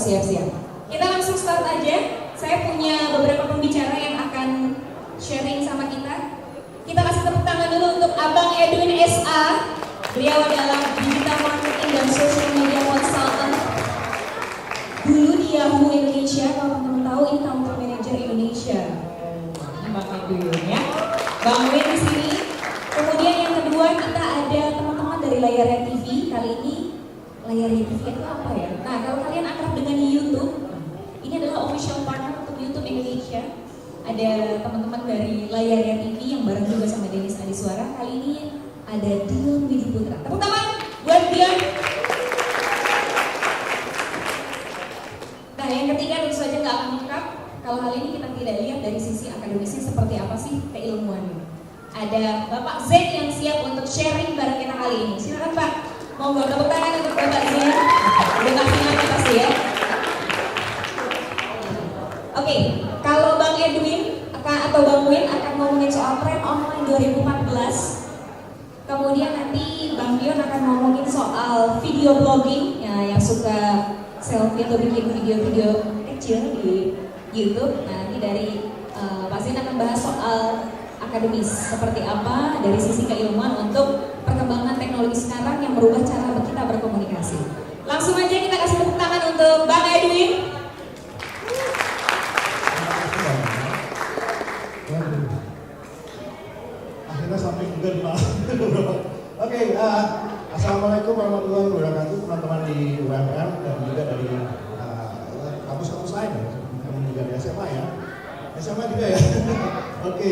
bersiap-siap. Kita langsung start aja. Saya punya beberapa pembicara yang akan sharing sama kita. Kita kasih tepuk tangan dulu untuk Abang Edwin SA. Beliau adalah digital marketing dan social media consultant. Dulu di Yahoo Indonesia, kalau teman-teman tahu ini country manager Indonesia. Bang Edwin ya. Bang Win di sini. Kemudian yang kedua kita ada teman-teman dari Layarnya TV. Kali ini Layarnya TV itu apa ya? Nah, kalau kalian akrab dengan YouTube, ini adalah official partner untuk YouTube Indonesia. Ada teman-teman dari Layarnya TV yang bareng juga sama Denis Adiswara. Kali ini ada Dion Widi Putra. Tepuk tangan buat Dion. Nah, yang ketiga tentu saja nggak akan lengkap kalau hal ini kita tidak lihat dari sisi akademisnya seperti apa sih keilmuannya. Ada Bapak Zain yang siap untuk sharing bareng kita kali ini. Silakan Pak. Monggo tepuk tangan untuk Bapak Zain. Udah kasih nama pasti ya. Oke, kalau Bang Edwin atau Bang Win akan ngomongin soal tren online 2014. Kemudian nanti Bang Dion akan ngomongin soal video blogging ya, yang suka selfie atau bikin video-video kecil di YouTube. Nah, nanti dari Pak Zain akan bahas soal akademis seperti apa dari sisi keilmuan untuk perkembangan teknologi sekarang yang merubah cara kita berkomunikasi. Langsung aja kita kasih tepuk tangan untuk Bang Edwin. Akhirnya sampai juga di malam. Oke, assalamualaikum warahmatullahi wabarakatuh teman-teman di UMR dan juga dari kampus-kampus lain ya, kami juga di SMA ya, SMA juga ya. Oke,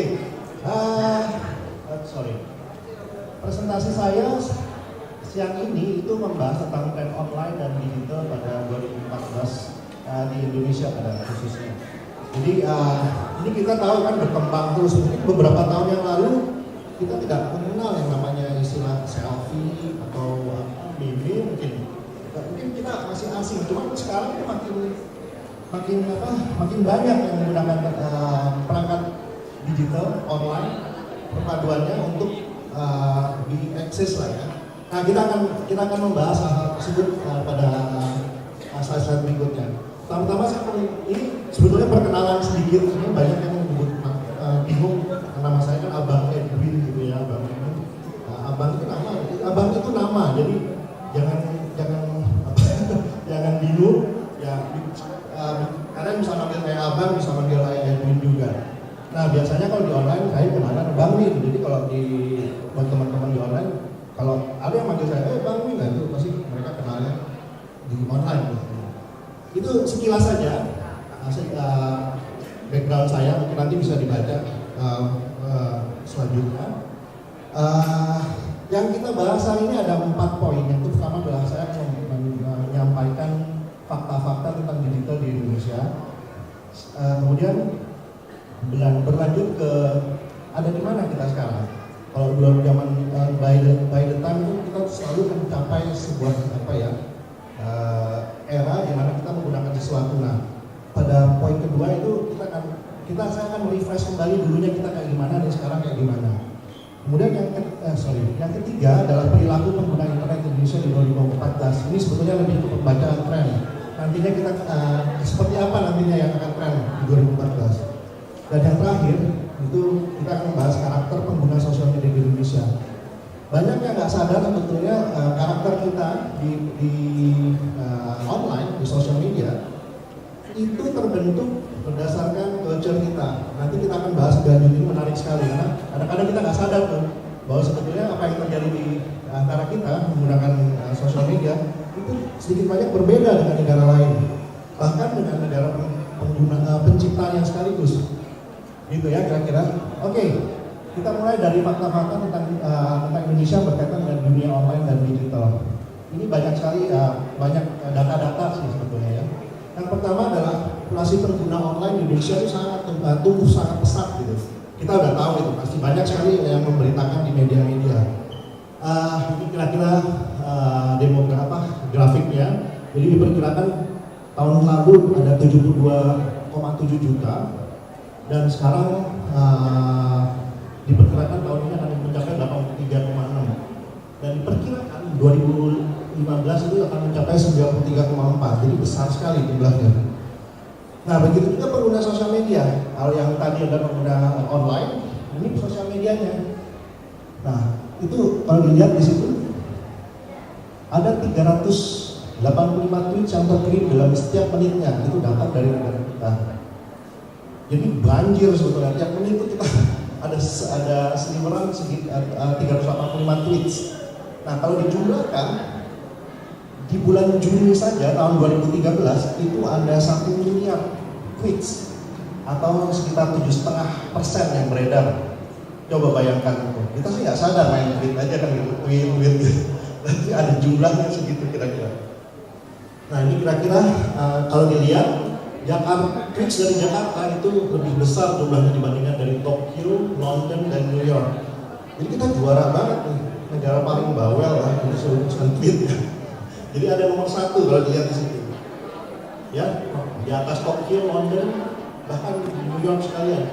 sorry. Presentasi saya siang ini itu membahas tentang tren online dan digital pada 2014 di Indonesia pada khususnya. Jadi ini kita tahu kan berkembang terus. Beberapa tahun yang lalu kita tidak mengenal yang namanya istilah selfie atau meme mungkin kita masih asing. Cuma sekarang itu makin banyak yang menggunakan perangkat digital online perpaduannya untuk diakses lah ya. Nah kita akan membahas hal tersebut pada slide-slide berikutnya. Pertama-tama ini sebetulnya perkenalan sedikit, ini banyak yang menyebut bingung nama saya kan Abang Edwin gitu ya, Abang Edwin. Abang itu nama, Abang itu nama, jadi jangan bingung ya. Kalian bisa manggil saya Abang, bisa manggil saya Edwin juga. Nah biasanya kalau di online saya kenalan Bang Win, jadi kalau buat teman-teman di online, kalau ada yang manggil saya Bang Win, nah itu pasti mereka kenalnya di online gitu. Itu sekilas saja background saya, mungkin nanti bisa dibaca selanjutnya. Yang kita bahas hari ini ada 4 poin. Yang pertama adalah saya akan menyampaikan fakta-fakta tentang digital di Indonesia. Kemudian berlanjut ke ada di mana kita sekarang. Kalau belum zaman by the time itu kita selalu mencapai sebuah era di mana kita menggunakan sesuatu. Nah, pada poin kedua itu saya akan refresh kembali dulunya kita kayak gimana dan sekarang kayak gimana. Kemudian yang ketiga adalah perilaku pengguna internet Indonesia di 2014. Ini sebetulnya lebih ke pembacaan tren. Nantinya kita seperti apa nantinya yang akan tren di 2014. Dan yang terakhir itu kita akan membahas karakter pengguna sosial media di Indonesia. Banyak yang nggak sadar sebetulnya karakter kita di online, di sosial media itu terbentuk berdasarkan culture kita. Nanti kita akan bahas lebih lanjut, ini menarik sekali karena kadang-kadang kita nggak sadar tuh bahwa sebetulnya apa yang terjadi di antara kita menggunakan sosial media itu sedikit banyak berbeda dengan negara lain, bahkan dengan negara pencipta yang sekaligus. Gitu ya kira-kira. Oke. Kita mulai dari fakta-fakta tentang Indonesia berkaitan dengan dunia online dan digital. Ini banyak sekali banyak data-data sih sebetulnya ya. Yang pertama adalah populasi pengguna online di Indonesia itu tumbuh sangat pesat gitu. Kita udah tahu itu pasti banyak sekali yang memberitakan di media-media. Ini kira-kira grafiknya. Jadi diperkirakan tahun lalu ada 72,7 juta dan sekarang diperkirakan tahun ini akan mencapai 83,6 dan diperkirakan 2015 2015 itu akan mencapai 93,4, jadi besar sekali jumlahnya. Nah, begitu juga pengguna sosial media. Kalau yang tadi ada pengguna online, ini sosial medianya. Nah, itu kalau dilihat di situ ada 385 tweet yang terkirim dalam setiap menitnya, itu data dari negara kita. Jadi banjir sebetulnya, tiap menit itu kita ada seliweran 385 tweets. Nah, kalau dijumlahkan di bulan Juni saja tahun 2013 itu ada 1 miliar tweets atau sekitar 7,5% yang beredar. Coba bayangkan itu. Kita sih nggak sadar main tweet aja kan gitu, tweet gitu. Nanti ada jumlahnya segitu kira-kira. Nah, ini kira-kira kalau dilihat Jakarta, tweets dari Jakarta itu lebih besar jumlahnya dibandingkan dari Tokyo, London, dan New York. Jadi kita juara banget nih, negara paling bawel lah untuk urusan tweet ya. Jadi ada nomor 1 kalau dilihat di situ. Ya, di atas Tokyo, London, bahkan New York sekalian.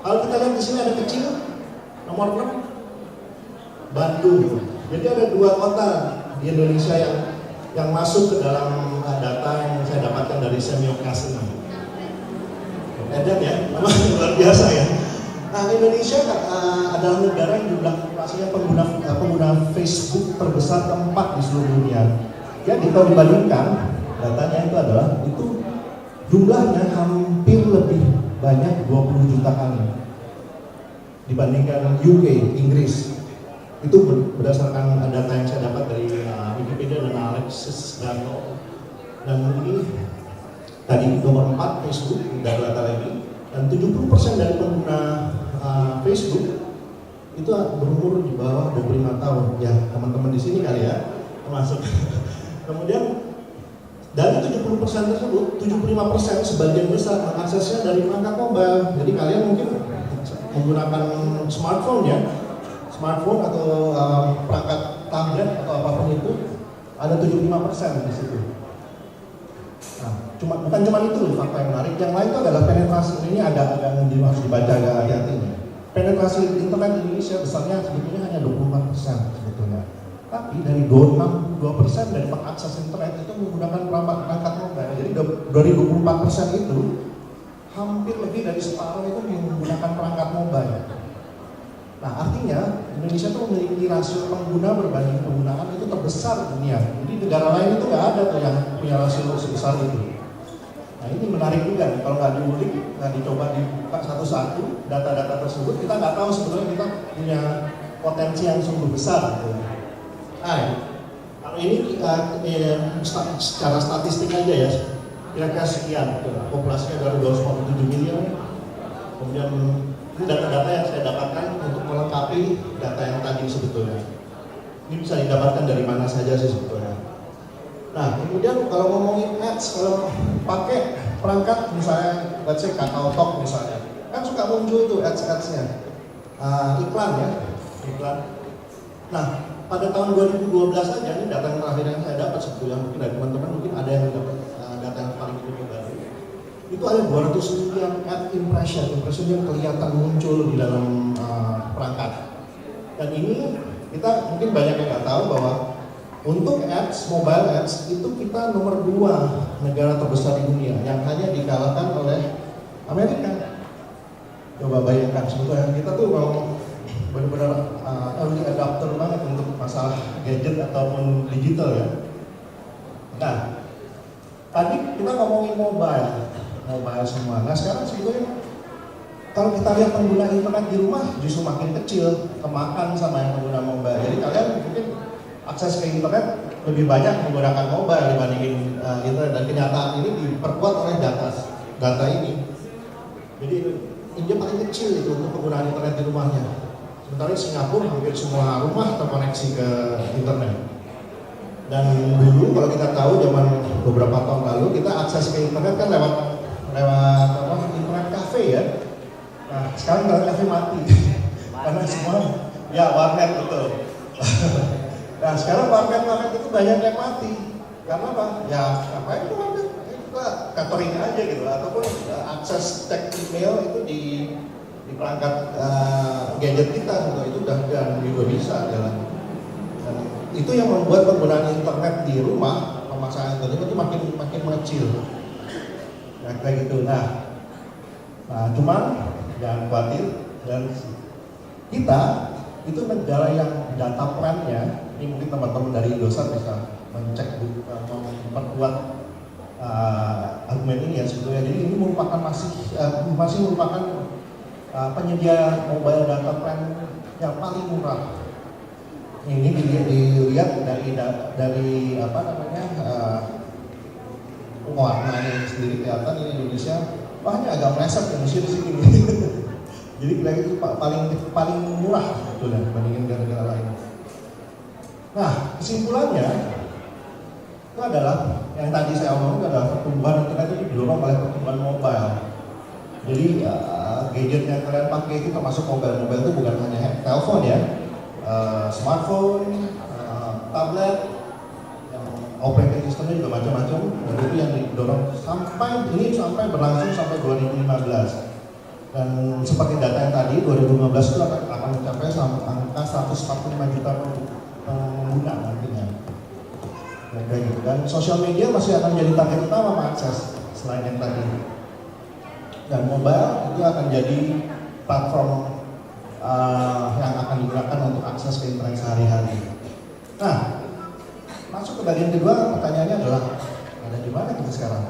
Kalau kita lihat di sini ada kecil, nomor 6, Bandung. Jadi ada 2 kota di Indonesia yang masuk ke dalam data yang saya dapatkan dari Semiokas ini. Edan ya, luar biasa ya. Nah, Indonesia adalah negara yang jumlah populasinya pengguna Facebook terbesar keempat di seluruh dunia. Jadi kalau dibandingkan datanya itu jumlahnya hampir lebih banyak 20 juta kali dibandingkan UK, Inggris. Itu berdasarkan data yang saya dapat dari Wikipedia dan Alexis Darno. Dan ini tadi nomor 4 Facebook dari data lagi, dan 70% dari pengguna Facebook itu berumur di bawah 25 tahun. Ya, teman-teman di sini kali ya, termasuk. Kemudian dari 70% tersebut, 75% sebagian besar mengaksesnya dari perangkat mobile. Jadi kalian mungkin menggunakan smartphone ya, smartphone atau perangkat tablet atau apapun itu, ada 75% di situ. Nah, bukan cuma itu fakta yang menarik. Yang lain itu adalah penetrasi. Ini agak harus dibaca agak hati-hati. Penetrasi internet di Indonesia besarnya sebetulnya hanya 24% sebetulnya. Tapi dari 62% dari pengakses internet itu menggunakan perangkat mobile. Jadi dari 24% itu hampir lebih dari separuh itu menggunakan perangkat mobile. Nah, artinya Indonesia itu memiliki rasio pengguna berbanding penggunaan itu terbesar di dunia. Jadi negara lain itu nggak ada tuh yang punya rasio sebesar itu. Nah, ini menarik juga nih, kalau nggak diulik, nggak dicoba dibuka satu-satu data-data tersebut, kita nggak tahu sebetulnya kita punya potensi yang sungguh besar. Gitu. Nah, kalau ini secara statistik aja ya, kira-kira sekian. Populasinya dari 247 miliar. Kemudian ini data-data yang saya dapatkan untuk melengkapi data yang tadi sebetulnya. Ini bisa didapatkan dari mana saja sih sebetulnya. Nah, kemudian kalau ngomongin ads, kalau pakai perangkat misalnya, let's say KakaoTalk misalnya, kan suka muncul tuh ads-adsnya, iklan ya, iklan. Nah, pada tahun 2012 saja, ini data yang terakhir yang saya dapat sebetulnya, mungkin dari teman-teman mungkin ada yang dapat data yang paling baru. Itu ada 200 sekian ad impression yang kelihatan muncul di dalam perangkat. Dan ini kita mungkin banyak yang nggak tahu bahwa untuk ads, mobile ads itu kita nomor 2 negara terbesar di dunia yang hanya dikalahkan oleh Amerika. Coba bayangkan sebetulnya kita tuh mau benar-benar early adopter banget untuk masalah gadget ataupun digital ya. Nah, tadi kita ngomongin mobile semua. Nah, sekarang sebetulnya kalau kita lihat pengguna internet di rumah justru makin kecil, kemakan sama yang pengguna mobile. Jadi kalian mungkin akses ke internet lebih banyak menggunakan mobile dibandingin internet, dan kenyataan ini diperkuat oleh data ini. Jadi India paling kecil itu untuk penggunaan internet di rumahnya. Sementara di Singapura hampir semua rumah terkoneksi ke internet. Dan dulu kalau kita tahu zaman beberapa tahun lalu kita akses ke internet kan lewat internet cafe ya. Nah, sekarang internet cafe mati karena semua ya warnet betul. Nah, sekarang warnet itu banyak yang mati. Karena apa? Ya ngapain itu warnet? Kita catering aja gitu, ataupun akses tag email itu di perangkat gadget kita gitu, itu udah juga bisa jalan. Dan itu yang membuat penggunaan internet di rumah, pemasangan internet itu makin mengecil. Nah, kayak gitu. Nah, cuman jangan khawatir, dan kita itu negara yang data plan-nya, ini mungkin teman-teman dari Indosat bisa mencek, memperkuat argumen ini ya sebetulnya. Jadi ini merupakan masih merupakan penyedia mobile data plan yang paling murah. Ini dilihat dari apa namanya, warnanya sendiri kelihatan ini Indonesia, ini agak meleset Indonesia di sini. Jadi kira itu paling murah sebetulnya dibandingin negara-negara lain. Nah, kesimpulannya itu adalah yang tadi saya omongin adalah pertumbuhan internet itu didorong oleh pertumbuhan mobile. Jadi gadget yang kalian pakai itu termasuk mobile itu bukan hanya telepon ya, smartphone, tablet, yang operating systemnya juga macam-macam. Dan itu yang didorong sampai berlangsung sampai 2015. Dan seperti data yang tadi 2015 itu akan mencapai angka 145 juta pengguna nantinya. Dan sosial media masih akan jadi target utama mengakses selain yang tadi. Dan mobile itu akan jadi platform yang akan digunakan untuk akses ke internet sehari-hari. Nah, masuk ke bagian kedua, pertanyaannya adalah ada di mana kita sekarang?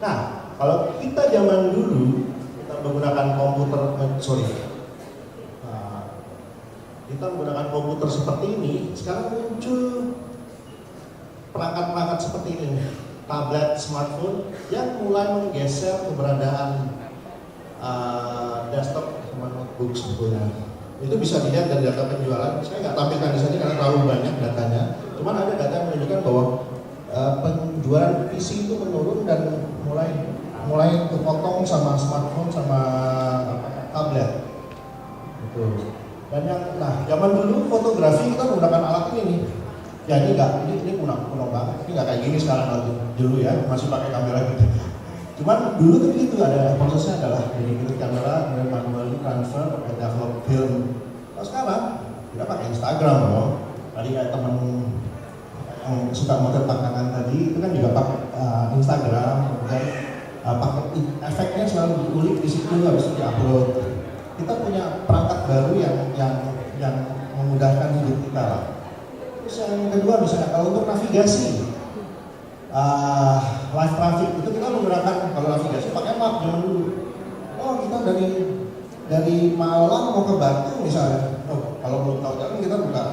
Nah, kalau kita zaman dulu kita menggunakan komputer seperti ini, sekarang muncul perangkat-perangkat seperti ini, tablet, smartphone yang mulai menggeser keberadaan desktop sama notebook sebetulnya. Itu bisa dilihat dari data penjualan. Saya nggak tampilkan di sini karena terlalu banyak datanya. Cuman ada data yang menunjukkan bahwa penjualan PC itu menurun dan mulai terpotong sama smartphone sama tablet. Gitu. Dan zaman dulu fotografi kita menggunakan alat ini nih. Ya ini kuno banget. Ini nggak kayak gini sekarang lagi. Dulu ya masih pakai kamera gitu. Cuman dulu kan gitu, ada prosesnya adalah dedicated kamera, kemudian manually transfer, pakai develop film. Nah sekarang kita pakai Instagram loh. Tadi kayak teman yang suka motret makanan tadi itu kan juga pakai Instagram, kemudian pakai efeknya selalu diulik di situ, habis itu diupload. Kita punya perangkat baru yang memudahkan hidup kita. Terus yang kedua misalnya kalau untuk navigasi, live traffic itu kita menggunakan, kalau navigasi pakai map zaman dulu. Oh kita dari Malang mau ke Batu misalnya. Oh kalau belum tahu jalan kita buka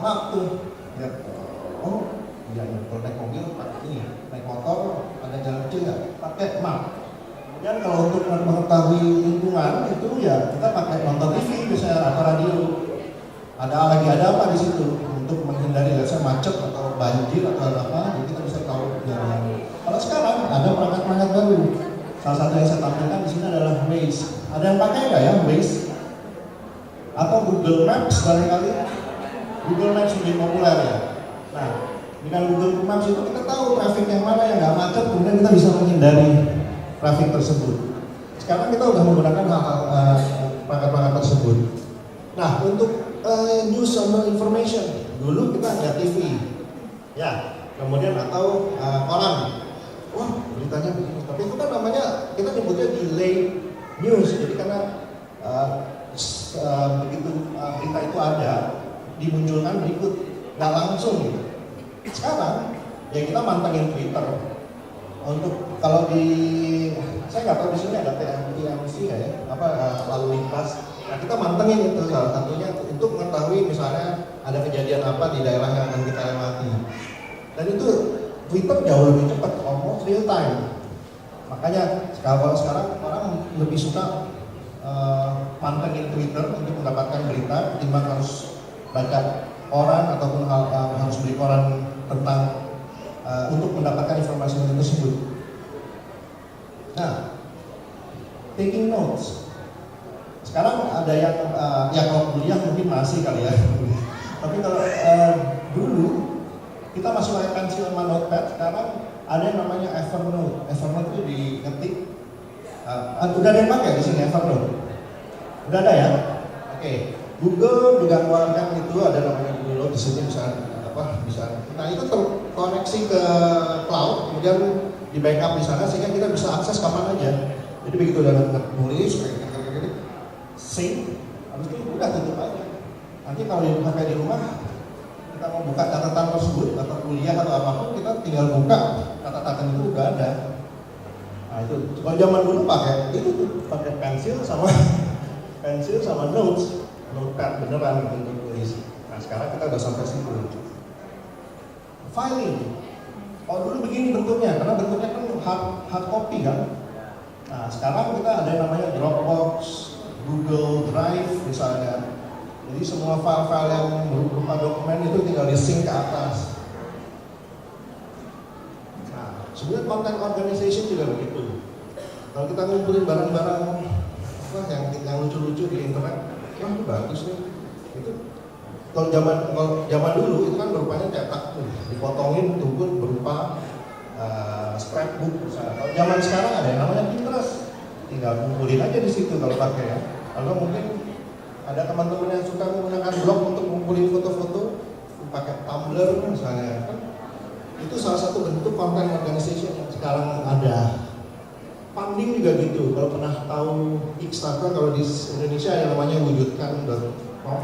map tuh. Ya. Oh iya kalau naik mobil pakai ini, naik motor ada jalan kecil nggak? Pakai map. Dan kalau untuk mengetahui lingkungan itu ya kita pakai nonton TV misalnya atau radio. Ada apa di situ untuk menghindari macet atau banjir atau apa, jadi kita bisa tahu jalan. Kalau sekarang ada perangkat-perangkat baru. Salah satu yang saya tampilkan di sini adalah Waze. Ada yang pakai nggak ya Waze? Atau Google Maps barangkali? Google Maps lebih populer ya. Nah, dengan Google Maps itu kita tahu traffic yang mana yang nggak macet, kemudian kita bisa menghindari traffic tersebut. Sekarang kita udah menggunakan hal-hal perangkat-perangkat tersebut. Nah, untuk news sama information, dulu kita ada TV, ya, kemudian atau koran. Wah, beritanya begini. Tapi itu kan namanya kita nyebutnya delay news. Jadi karena begitu berita itu ada, dimunculkan berikut, nggak langsung gitu. Sekarang ya kita mantengin Twitter. Untuk kalau saya nggak tahu di sini ada TMC nggak ya, lalu lintas. Nah kita mantengin itu salah satunya untuk mengetahui misalnya ada kejadian apa di daerah yang akan kita lewati. Dan itu Twitter jauh lebih cepat, almost real time. Makanya kalau sekarang orang lebih suka mantengin Twitter untuk mendapatkan berita ketimbang harus baca koran ataupun harus beli koran tentang untuk mendapatkan informasi tersebut. Nah, taking notes. Sekarang ada yang kalau kuliah mungkin masih kali ya. Tapi kalau dulu kita masih pakai pensil sama notepad, sekarang ada yang namanya Evernote. Evernote itu diketik. Udah ada yang pakai di sini Evernote? Udah ada ya? Oke. Google juga mengeluarkan itu ada namanya Google di sini bisa nah itu terkoneksi ke cloud kemudian di backup di sana sehingga kita bisa akses kapan aja. Jadi begitu udah nulis sync habis itu udah tutup aja. Nanti kalau sampai di rumah kita mau buka catatan tersebut atau kuliah atau apapun kita tinggal buka catatan itu udah ada. Nah itu kalau zaman dulu pakai itu tuh pakai pensil sama notes notepad beneran untuk tulis. Nah sekarang kita udah sampai situ. Filing. Oh dulu begini bentuknya, karena bentuknya kan hard copy kan. Nah sekarang kita ada yang namanya Dropbox, Google Drive misalnya. Jadi semua file-file yang berupa dokumen itu tinggal di-sync ke atas. Nah sebenarnya content organization juga begitu. Kalau kita ngumpulin barang-barang yang lucu-lucu di internet, wah itu bagus nih. Itu kalau zaman dulu itu kan berupanya cetak tuh, dipotongin tuh berupa scrapbook misalnya. Kalau zaman sekarang ada yang namanya Pinterest, tinggal kumpulin aja di situ kalau pakai ya. Kalau mungkin ada teman-teman yang suka menggunakan blog untuk kumpulin foto-foto, pakai Tumblr misalnya kan. Itu salah satu bentuk content organization yang sekarang ada. Funding juga gitu. Kalau pernah tahu Kickstarter kalau di Indonesia yang namanya wujudkan.com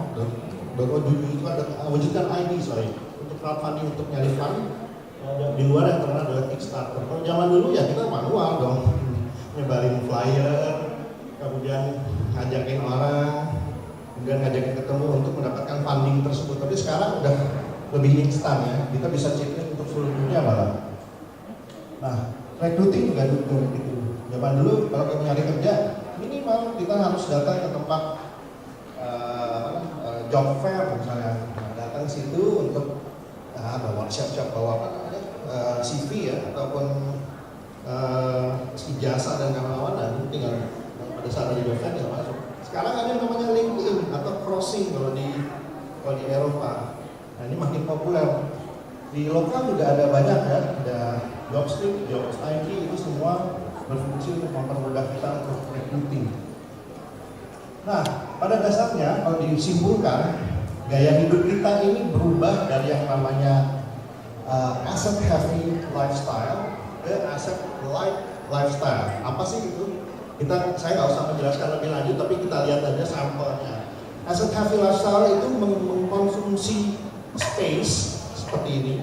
itu ada wujudkan ID untuk crowdfunding untuk nyari fund. Di luar yang terkenal adalah Kickstarter. Kalau zaman dulu ya kita manual dong, nyebarin flyer, kemudian ngajakin orang, kemudian ngajakin ketemu untuk mendapatkan funding tersebut. Tapi sekarang udah lebih instan ya, kita bisa checkin untuk seluruh dunia malah. Nah, recruiting juga gitu. Zaman dulu kalau kita nyari kerja, minimal kita harus datang ke tempat job fair misalnya, datang situ untuk bawa siap-siap bawa CV ya ataupun ijazah dan kawan-kawan tinggal pada saat di job fair tinggal masuk. Sekarang ada yang namanya LinkedIn atau Crossing kalau di Eropa. Nah ini makin populer. Di lokal juga ada banyak ya, ada Jobstreet, Jobs ID itu semua berfungsi untuk mempermudah kita untuk recruiting. Nah, pada dasarnya kalau disimpulkan, gaya hidup kita ini berubah dari yang namanya asset heavy lifestyle ke asset light lifestyle. Apa sih itu? Saya nggak usah menjelaskan lebih lanjut, tapi kita lihat aja sampelnya. Asset heavy lifestyle itu mengkonsumsi space seperti ini.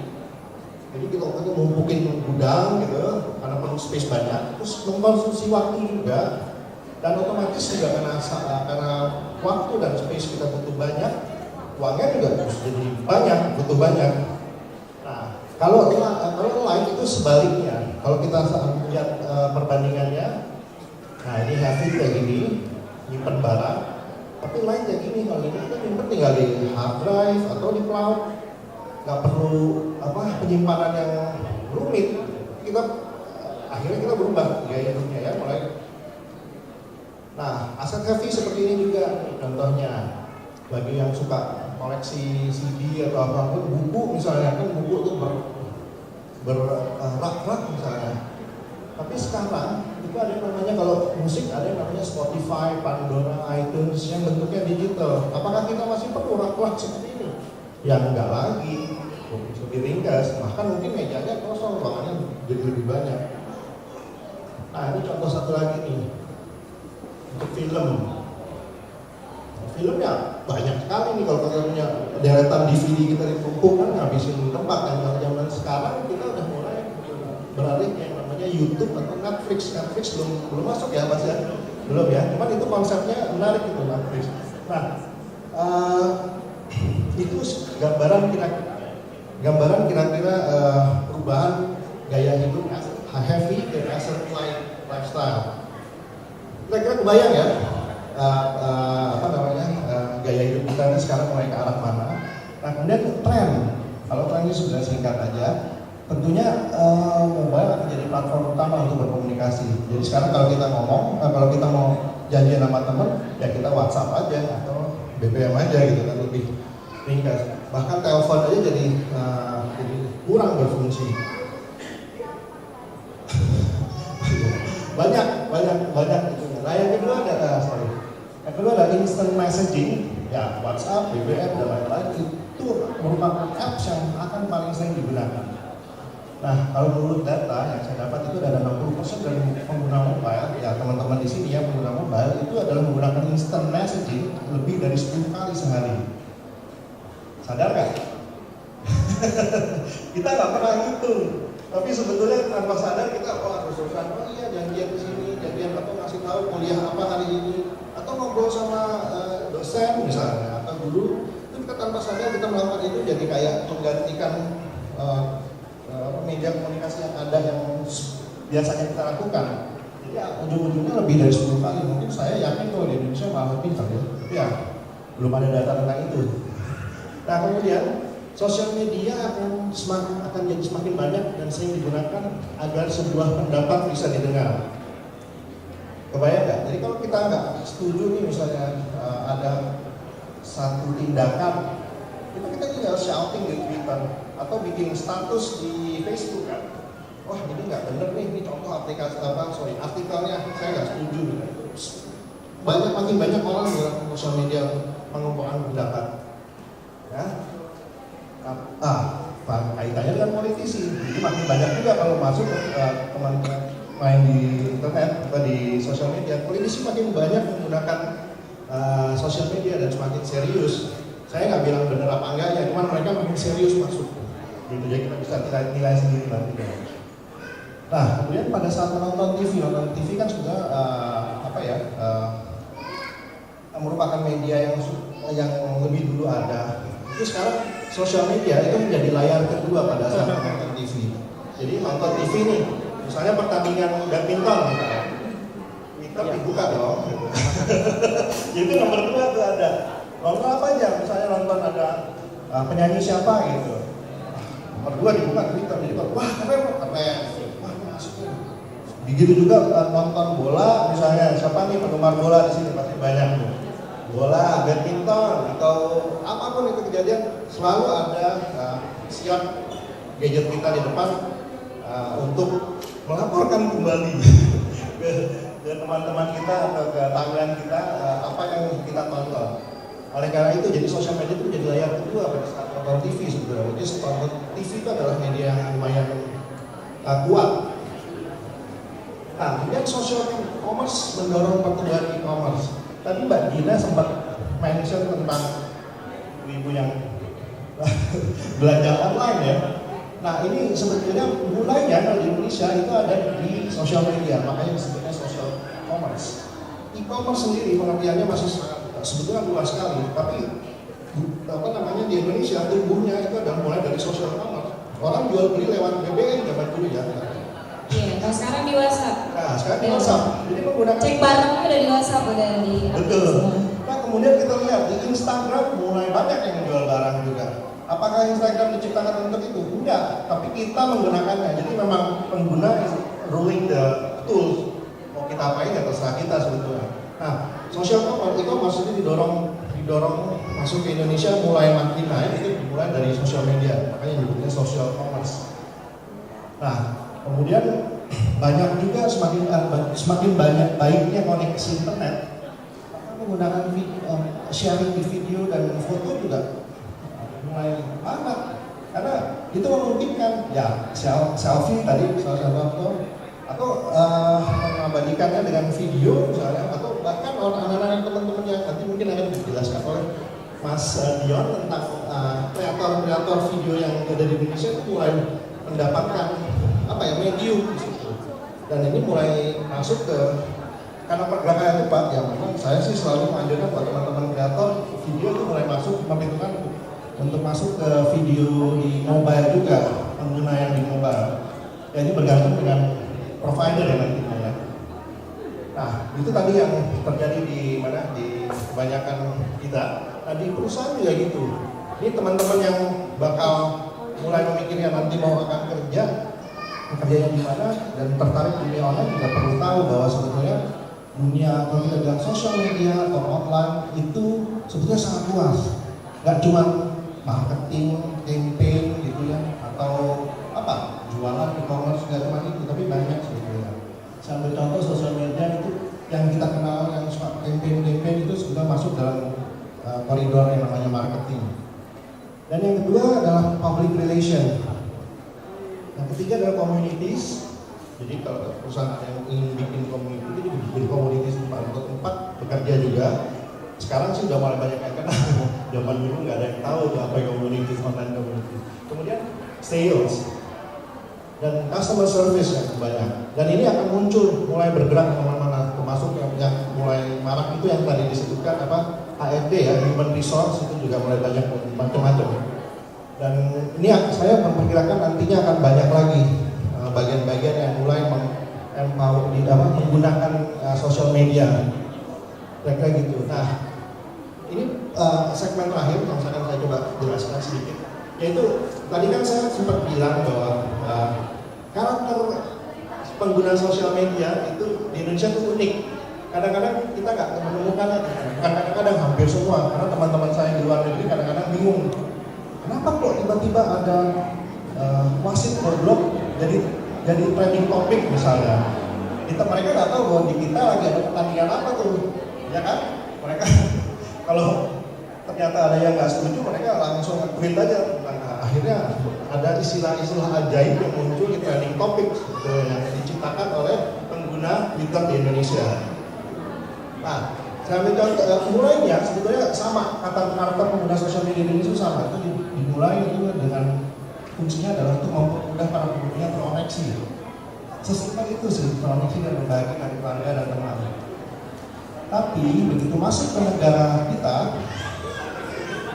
Jadi kita ngumpukin gudang gitu, karena perlu space banyak, terus mengkonsumsi waktu juga. Dan otomatis juga karena waktu dan space kita butuh banyak, uangnya juga harus jadi banyak, butuh banyak. Nah, kalau light itu sebaliknya. Kalau kita lihat perbandingannya, nah ini heavy kayak gini, nyimpen barang. Tapi light kayak gini, kalau ini kita nyimpen tinggal di hard drive atau di cloud, nggak perlu penyimpanan yang rumit. Akhirnya kita berubah gaya hidupnya ya, mulai. Nah, aset heavy seperti ini juga contohnya bagi yang suka koleksi CD atau apapun, buku misalnya, kan buku itu rak-rak misalnya. Tapi sekarang itu ada yang namanya, kalau musik ada yang namanya Spotify, Pandora, iTunes yang bentuknya digital. Apakah kita masih perlu rak-rak seperti ini? Ya enggak lagi, lebih ringkas, bahkan mungkin mejanya kosong, ruangannya jadi lebih banyak. Nah ini contoh satu lagi nih, untuk film. Filmnya banyak sekali nih, kalau kita punya deretan DVD kita ditumpuk kan ngabisin tempat. Dan kalau zaman sekarang kita udah mulai beralih yang namanya YouTube atau Netflix. Netflix belum masuk ya Mas ya? Belum ya, cuman itu konsepnya menarik itu Netflix. Nah, itu gambaran kira-kira perubahan gaya hidup heavy dan asset light lifestyle. Kira-kira kebayang ya gaya hidup kita ini sekarang mulai ke arah mana? Nah kemudian tren. Kalau tren ini sudah singkat aja, tentunya mobile akan jadi platform utama untuk berkomunikasi. Jadi sekarang kalau kita kalau kita mau janjian sama teman, ya kita WhatsApp aja atau BBM aja gitu kan, lebih ringkas. Bahkan telepon aja jadi kurang berfungsi. banyak itu. Nah yang kedua ada instant messaging. Ya, WhatsApp, BBM, dan lain-lain itu merupakan apps yang akan paling sering digunakan. Nah, kalau menurut data yang saya dapat itu ada 60% dari pengguna mobile, ya teman-teman di sini ya pengguna mobile itu adalah menggunakan instant messaging lebih dari 10 kali sehari. Sadar nggak? Kita nggak pernah ngitung, tapi sebetulnya tanpa sadar kita harus urusan, oh iya janjian di sini, janjian atau ngasih tahu kuliah apa hari ini, atau ngobrol sama dosen misalnya atau guru, itu kita tanpa sadar kita melakukan itu jadi kayak menggantikan media komunikasi yang ada yang biasanya kita lakukan. Jadi ujung-ujungnya lebih dari 10 kali. Mungkin saya yakin kalau di Indonesia malah lebih kali ya. Tapi ya belum ada data tentang itu. Nah kemudian sosial media akan jadi semakin banyak dan sering digunakan agar sebuah pendapat bisa didengar. Kebayang nggak? Jadi kalau kita nggak setuju nih misalnya ada satu tindakan, kita tinggal shouting di Twitter atau bikin status di Facebook kan. Wah ini nggak bener nih, ini contoh aplikasi artikelnya saya nggak setuju gitu. Makin banyak orang menggunakan sosial media mengumpulkan pendapat. Ya. Kaitannya dengan politisi. Jadi makin banyak juga kalau masuk teman-teman main di internet atau di sosial media, politisi makin banyak menggunakan sosial media dan semakin serius. Saya nggak bilang benar apa enggak ya, cuman mereka makin serius masuk. Gitu jadi kita bisa nilai sendiri nanti. Nah, kemudian pada saat nonton TV kan sudah merupakan media yang lebih dulu ada. Itu sekarang sosial media itu menjadi layar kedua pada saat nonton TV. Jadi nonton TV nih, misalnya pertandingan badminton misalnya, Twitter dibuka dong. Jadi nomor 2 tuh ada. Nonton apa aja, misalnya nonton ada penyanyi siapa gitu. Nomor 2 dibuka Twitter, jadi wah keren. Wah masuk. Begitu juga nonton bola, misalnya siapa nih penggemar bola di sini pasti banyak tuh. Bola, badminton atau apapun itu kejadian selalu ada siap gadget kita di depan untuk melaporkan kembali ke teman-teman kita atau ke tanggungan kita apa yang kita tonton. Oleh karena itu jadi sosial media itu jadi layar kedua pada saat nonton TV sebenarnya. Jadi nonton TV itu adalah media yang lumayan kuat. Nah, kemudian social commerce mendorong pertumbuhan e-commerce. Tadi Mbak Gina sempat mention tentang ibu yang belanja online ya. Nah ini sebetulnya mulainya kalau di Indonesia itu ada di sosial media, makanya disebutnya social commerce. E-commerce sendiri pengertiannya masih sebetulnya luas sekali, tapi di Indonesia tumbuhnya itu adalah mulai dari social commerce. Orang jual beli lewat BBM zaman dulu ya. Iya, kalau sekarang di WhatsApp. Nah, sekarang di WhatsApp. Jadi menggunakan cek barang udah di WhatsApp, udah di betul. Nah, kemudian kita lihat di Instagram mulai banyak yang jual barang juga. Apakah Instagram diciptakan untuk itu? Enggak, tapi kita menggunakannya. Jadi memang pengguna is ruling the tools. Mau kita apain ya terserah kita sebetulnya. Nah, social commerce itu maksudnya didorong masuk ke Indonesia mulai makin naik itu dimulai dari sosial media. Makanya disebutnya social commerce. Nah, kemudian banyak juga semakin banyak baiknya koneksi internet, maka menggunakan sharing di video dan foto juga mulai banyak, karena itu memungkinkan ya selfie tadi salah satu contoh, atau mengabadikannya dengan video misalnya, atau bahkan orang-orang teman-teman yang nanti mungkin akan dijelaskan oleh Mas Dion tentang kreator-kreator video yang ada di Indonesia itu mulai mendapatkan medium di situ. Dan ini mulai masuk ke karena pergerakan yang cepat ya, memang saya sih selalu menganjurkan buat teman-teman kreator video itu mulai masuk memperhitungkan untuk masuk ke video di mobile juga, pengguna yang di mobile. Ya ini bergantung dengan provider ya nantinya ya. Nah itu tadi yang terjadi di kebanyakan kita. Nah di perusahaan juga gitu. Ini teman-teman yang bakal mulai memikirnya nanti mau akan kerjanya di mana dan tertarik di dunia online juga perlu tahu bahwa sebetulnya dunia kalau kita bilang sosial media atau online itu sebetulnya sangat luas. Gak cuma marketing, campaign gitu ya, atau jualan e-commerce, gak cuma itu, tapi banyak sebetulnya. Saya ambil contoh sosial media itu yang kita kenal yang campaign itu sudah masuk dalam koridor public relation. Yang ketiga adalah communities. Jadi kalau perusahaan yang ingin bikin community, itu bikin communities untuk tempat bekerja juga. Sekarang sih udah mulai banyak yang kenal. Zaman dulu nggak ada yang tahu tuh apa yang communities, online communities. Kemudian sales dan customer service yang banyak. Dan ini akan muncul, mulai bergerak kemana-mana, termasuk yang mulai marak itu yang tadi disebutkan apa HRD ya, human resource itu juga mulai banyak macam-macam. Dan ini saya memperkirakan nantinya akan banyak lagi bagian-bagian yang mulai menggunakan social media, kira-kira gitu. Nah, ini segmen terakhir yang akan saya coba jelaskan sedikit, yaitu tadi kan saya sempat bilang bahwa karakter pengguna sosial media itu di Indonesia itu unik. Kadang-kadang kita nggak menemukannya, kadang-kadang hampir semua, karena teman-teman saya di luar negeri kadang-kadang bingung, kenapa kok tiba-tiba ada wasit berblog jadi trending topik misalnya. Mereka nggak tahu bahwa di kita lagi ada pertandingan apa tuh, ya kan? Mereka kalau ternyata ada yang nggak setuju, mereka langsung tweet aja. Nah, akhirnya ada istilah-istilah ajaib yang muncul di trending topik gitu, yang diciptakan oleh pengguna Twitter di Indonesia. Nah, saya ambil contoh mulainya sebetulnya sama, kata karakter pengguna sosial media di Indonesia sama. Itu dimulai itu dengan fungsinya adalah untuk mempermudah para pengguna terkoneksi. Sesimpel itu sih, terkoneksi dan berbagi dengan keluarga dan teman. Tapi begitu masuk ke negara kita,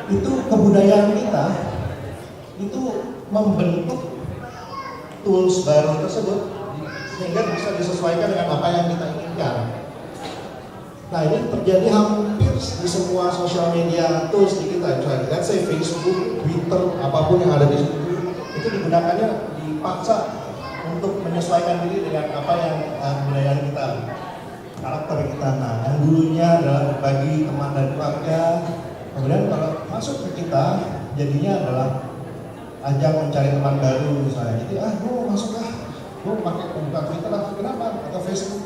itu kebudayaan kita itu membentuk tools baru tersebut sehingga bisa disesuaikan dengan apa yang kita inginkan. Nah, ini terjadi hampir di semua sosial media tools di kita. Let's say Facebook, Twitter, apapun yang ada di situ, itu digunakannya dipaksa untuk menyesuaikan diri dengan apa yang budaya kita, karakter kita. Nah, yang dulunya adalah berbagi teman dan keluarga, kemudian kalau masuk ke kita, jadinya adalah ajang mencari teman baru misalnya. Jadi gue masuk gue pakai buka Twitter lah, kenapa? Atau Facebook,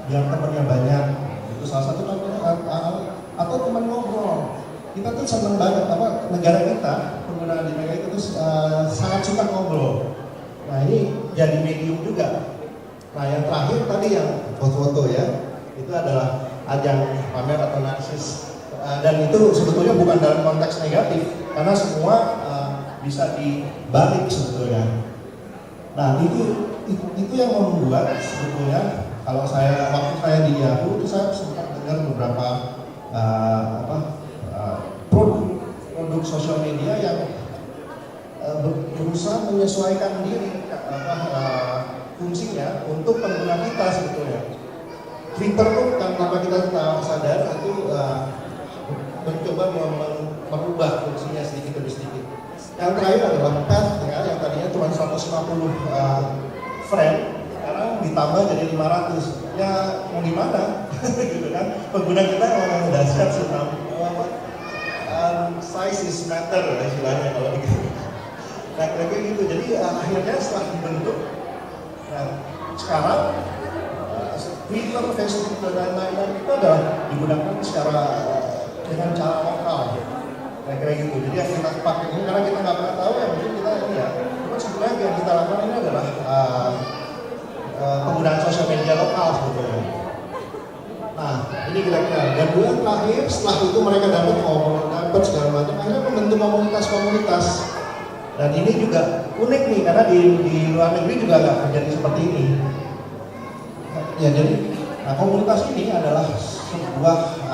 biar temannya banyak. Itu salah satu contohnya. Atau teman ngobrol. Kita tuh seneng banget, negara kita, pengguna di negara itu sangat suka ngobrol. Nah, ini jadi medium juga. Nah, yang terakhir tadi yang foto-foto ya, itu adalah ajang pamer atau narsis. Dan itu sebetulnya bukan dalam konteks negatif, karena semua bisa dibalik sebetulnya. Nah, itu yang membuat sebetulnya kalau waktu saya di Yahoo itu saya sempat dengar beberapa produk sosial media yang berusaha menyesuaikan diri fungsinya untuk pengguna kita sebetulnya. Twitter tuh tanpa kita sadar itu mencoba merubah fungsinya sedikit demi sedikit. Yang terakhir adalah Path ya, yang tadinya cuma 150 friend, sekarang ditambah jadi 500. Ya mau gimana? Gitu kan? Pengguna kita memang dahsyat sih, size is matter istilahnya kalau begitu. Nah, kayak gitu. Jadi akhirnya setelah dibentuk, nah, sekarang Twitter, Facebook dan lain-lain itu adalah digunakan dengan cara lokal. Kayak gitu. Jadi yang kita pakai ini karena kita nggak pernah tahu ya, mungkin kita ini ya. Cuma sebenarnya yang kita lakukan ini adalah penggunaan sosial media lokal sebetulnya. Nah, ini kira-kira. Dan bulan terakhir setelah itu mereka dapat segala macam, akhirnya membentuk komunitas-komunitas. Dan ini juga unik nih karena di luar negeri juga nggak terjadi seperti ini. Ya, jadi komunitas ini adalah sebuah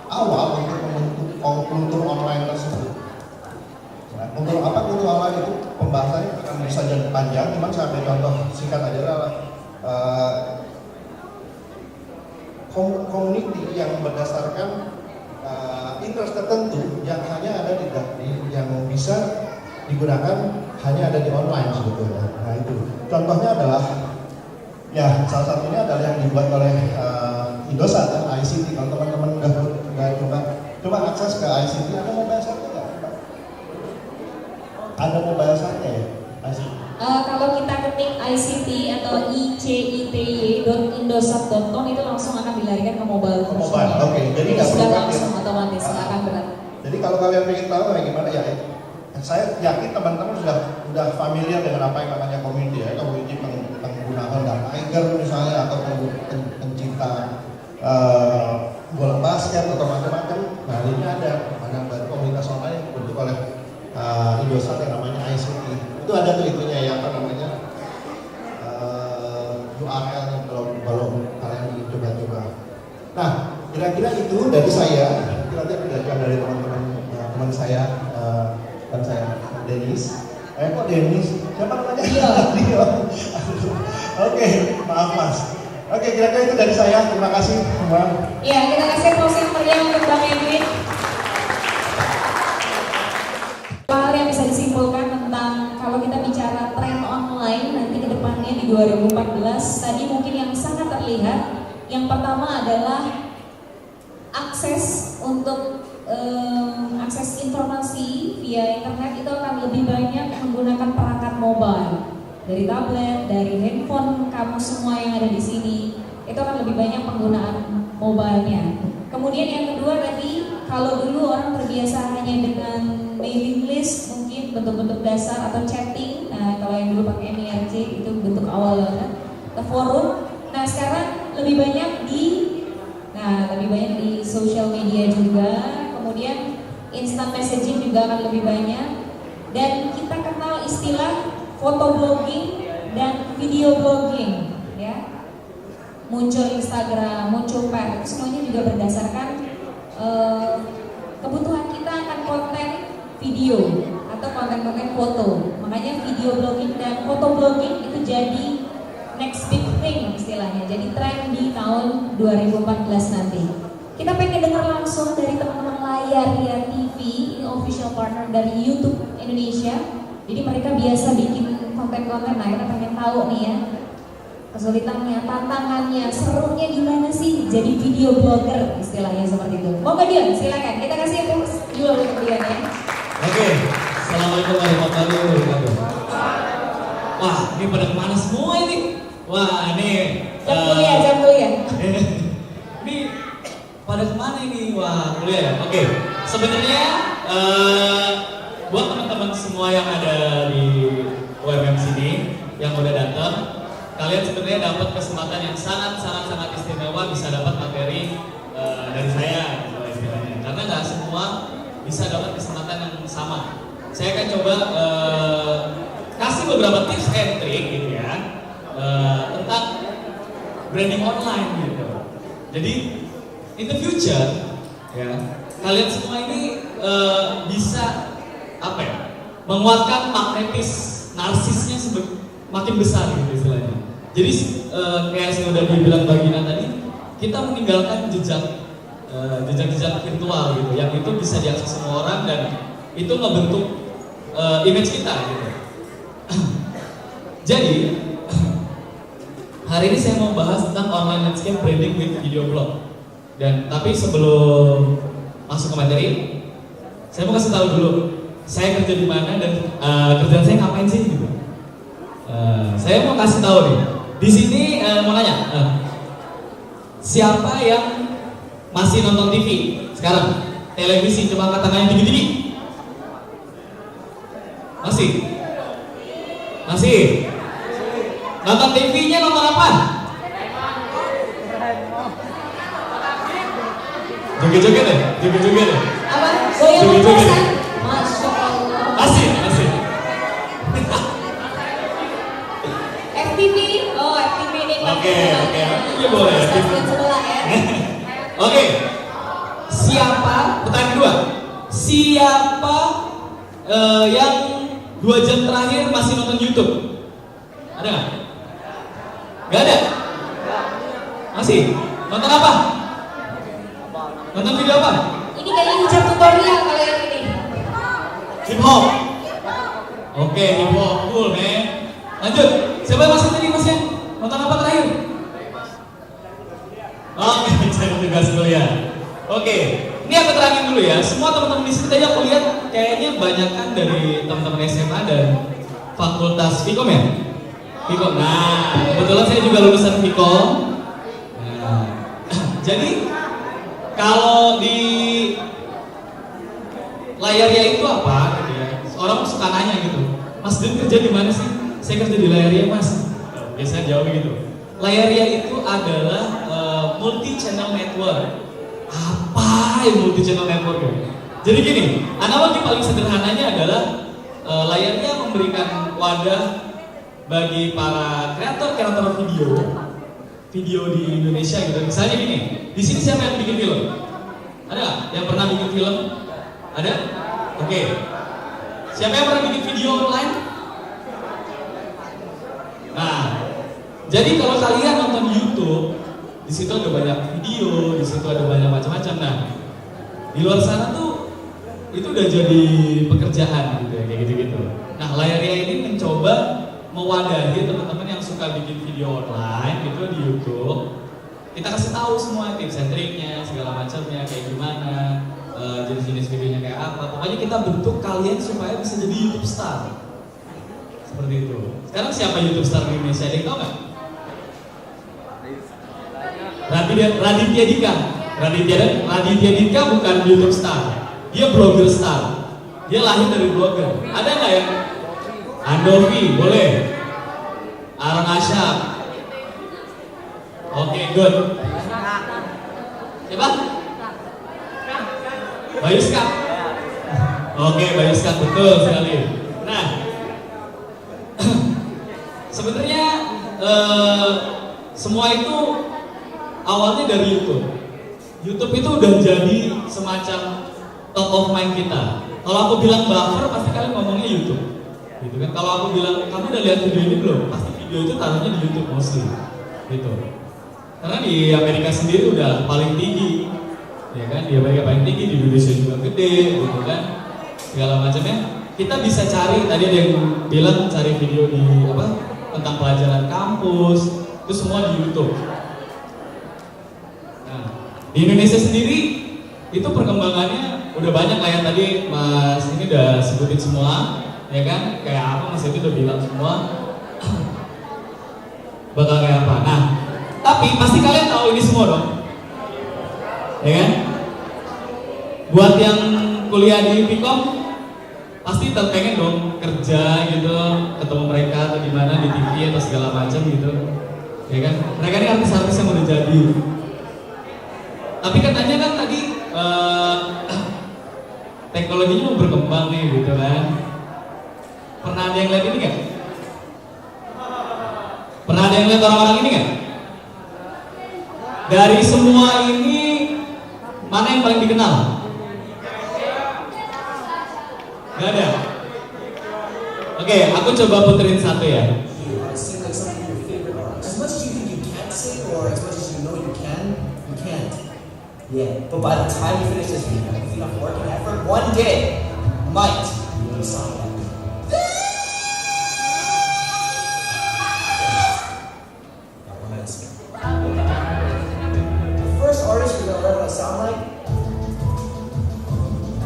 awal untuk membentuk kultur online tersebut. Nah, untuk apa kultur online itu pembahasannya akan bisa jadi panjang, cuman saya ambil contoh singkat aja adalah community yang berdasarkan interest tertentu yang hanya ada yang bisa digunakan hanya ada di online sebetulnya. Nah, itu contohnya adalah ya salah satunya adalah yang dibuat oleh Indosat dan ICT. Kalau teman-teman udah coba akses ke ICT, ada mobile site nggak? Ada mobile site ya? ICT. Kalau kita ketik ICT atau icity.indosat.com itu langsung akan dilarikan ke mobile. Oke. Jadi nggak perlu langsung otomatis nggak akan berat. Jadi kalau kalian ingin tahu gimana ya Saya yakin teman-teman sudah familiar dengan apa yang namanya community ya, community pengguna Honda Tiger misalnya atau pencinta bola basket atau macam-macam. Nah ini ada baru komunitas online yang dibentuk oleh Indosat yang namanya ICT. Itu ada tuh itunya ya, apa namanya URL-nya kalau kalian coba-coba. Nah kira-kira itu dari saya. Nanti aku belajar dari teman saya dan saya Dennis. Kok Dennis? Siapa namanya? Dio. Oke, maaf Mas. Oke, kira-kira itu dari saya. Terima kasih semua. Ya, kita kasih applause yang meriah untuk Bang Edwin. Hal yang bisa disimpulkan tentang kalau kita bicara tren online nanti ke depannya di 2014, tadi mungkin yang sangat terlihat, yang pertama adalah akses untuk akses informasi via internet itu akan lebih banyak menggunakan perangkat mobile, dari tablet, dari handphone kamu semua yang ada di sini itu akan lebih banyak penggunaan mobilenya. Kemudian yang kedua tadi, kalau dulu orang terbiasa hanya dengan mailing list, mungkin bentuk-bentuk dasar atau chatting. Nah kalau yang dulu pakai MIRC itu bentuk awal banget, ke forum. Nah sekarang lebih banyak di social media juga, kemudian instant messaging juga akan lebih banyak, dan kita kenal istilah foto blogging dan video blogging, ya. Muncul Instagram, muncul Pet, semuanya juga berdasarkan kebutuhan kita akan konten video atau konten-konten foto. Makanya video blogging dan foto blogging itu jadi next big thing istilahnya, jadi tren di tahun 2014 nanti. Kita pengen dengar langsung dari teman-teman Layar Ria TV, ini official partner dari YouTube Indonesia. Jadi mereka biasa bikin konten-konten, nah kita pengen tahu nih ya, kesulitannya, tantangannya, serunya gimana sih jadi video blogger istilahnya seperti itu. Mau Dion, silakan. Kita kasih tools dulu untuk Dion ya. Oke, assalamualaikum warahmatullahi wabarakatuh. Wah, ini pada kemana semua ini? Wah, ini jam kuliah. Ini pada kemana ini? Wah, kuliah ya? Oke, sebenarnya buat teman-teman semua yang ada di UMM sini yang udah datang, kalian sebenarnya dapat kesempatan yang sangat istimewa, bisa dapat materi dari saya gitu istilahnya. Karena nggak semua bisa dapat kesempatan yang sama. Saya akan coba kasih beberapa tips and trick gitu ya tentang branding online gitu. Jadi in the future ya, kalian semua ini bisa apa ya, menguatkan magnetis narsisnya makin besar gitu istilahnya. Jadi kayak yang udah dibilang Bagina tadi, kita meninggalkan jejak virtual gitu, yang itu bisa diakses semua orang dan itu ngebentuk image kita gitu. Jadi hari ini saya mau bahas tentang online landscape branding with video blog. Dan tapi sebelum masuk ke materi, saya mau kasih tahu dulu saya kerja di mana dan kerjaan saya ngapain sih gitu. Saya mau kasih tahu nih. Di sini mau nanya, siapa yang masih nonton TV sekarang? Televisi, coba angkat tangan yang tinggi-tinggi. Masih. Nonton TV-nya nonton apa? Joget-joget deh. Apa? Goyang Joget-joget. Masya Allah. Masih. FTV, FTV ini. Oke. Ini boleh. Stasiun sebelah ya. Oke. Pertanyaan kedua. Siapa yang 2 jam terakhir masih nonton YouTube? Ada nggak? Nggak ada? Masih? Nonton apa? Nonton video apa? Ini kayaknya hijab tutorial kalau yang ini. Hip hop. Oke, hip hop cool, man. Lanjut. Siapa yang masih tadi masih nonton apa terakhir? Oke, cari tugas kuliah. Oke, ini aku terangin dulu ya. Semua teman-teman di sini tadi aku lihat kayaknya banyakan dari teman-teman SMA dan Fakultas Vkom ya. Vkom. Nah, kebetulan saya juga lulusan Vkom. Nah, jadi kalau di layarnya itu apa gitu ya, orang orang suka nanya gitu, Mas Dun kerja di mana sih? Saya kerja di Layaria Mas. Biasanya jawab gitu. Layaria itu adalah multi channel network. Apa yang multi channel network ya? Jadi gini, analogi paling sederhananya adalah Layaria memberikan wadah bagi para kreator video di Indonesia gitu. Misalnya gini, di sini siapa yang bikin film? Ada nggak yang pernah bikin film? Ada? Oke. Siapa yang pernah bikin video online? Nah, jadi kalau kalian nonton YouTube, di situ ada banyak video, di situ ada banyak macam-macam. Nah, di luar sana tuh itu udah jadi pekerjaan gitu ya, kayak gitu-gitu. Nah, Layaria ini mencoba mewadahi teman-teman yang suka bikin video online gitu di YouTube. Kita kasih tahu semua tips and triknya, segala macamnya kayak gimana, jenis-jenis videonya kayak apa. Pokoknya kita bentuk kalian supaya bisa jadi YouTube star. Seperti itu. Sekarang siapa YouTube star di Indonesia? Ada yang tahu nggak? Raditya Dika. Raditya Dika bukan YouTube star. Dia blogger star. Dia lahir dari blogger. Ada nggak yang? Andovi, boleh. Aaron Asyap. Oke, good. Siapa? Bayu Skak. Oke, Bayu Skak, betul sekali. Nah, sebenarnya semua itu awalnya dari YouTube. YouTube itu udah jadi semacam top of mind kita. Kalau aku bilang buffer, pasti kalian ngomongnya YouTube. Gitu kan? Kalau aku bilang, kamu udah lihat video ini belum? Pasti video itu taruhnya di YouTube mostly. Gitu. Karena di Amerika sendiri udah paling tinggi, ya kan? Di Amerika paling tinggi, di Indonesia juga gede, gitu kan? Segala macamnya. Kita bisa cari, tadi ada yang bilang cari video di apa? Tentang pelajaran kampus, itu semua di YouTube. Nah, di Indonesia sendiri itu perkembangannya udah banyak lah yang tadi Mas ini udah sebutin semua, ya kan? Kayak apa Mas itu udah bilang semua. Bakal kayak apa? Nah, tapi pasti kalian tahu ini semua dong, ya kan? Buat yang kuliah di Vkom, pasti terpengen dong kerja gitu, ketemu mereka atau gimana di TV atau segala macam gitu, ya kan? Mereka ini artis-artis yang udah jadi. Tapi katanya kan tadi teknologinya mau berkembang nih gitu kan? Pernah ada yang lihat ini nggak? Pernah ada yang lihat orang-orang ini nggak? Dari semua ini, mana yang paling dikenal? Gak ada? Oke, aku coba puterin satu ya. Sing like something your favorite artist. As much as you think you can sing, or as much as you know you can't. Yeah, but by the time you finish this video, with enough work and effort, one day, you might be a song like that. First artist you're gonna learn what I sound like.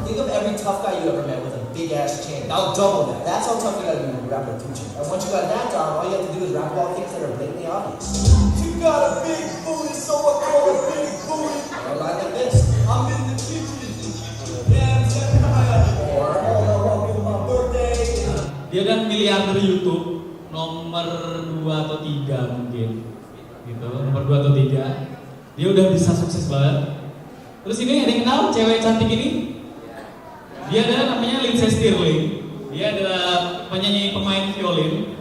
Think of every tough guy you ever met with a big ass chain. Now double that. That's how tough you gotta be to rap with 2 Chainz. And once you got that down, all you have to do is rap about things that are blatantly obvious. You got a big booty, so I call it big booty. Or like this. I'm in the kitchen. Yeah, I'm checking my or hold on, my birthday. Dia kan miliarder YouTube nomor 2 atau 3 mungkin, gitu. Nomor 2 atau 3. Dia udah bisa sukses banget. Terus ini ada yang kenal cewek cantik ini? Dia adalah namanya Lindsay Stirling. Dia adalah penyanyi pemain violin.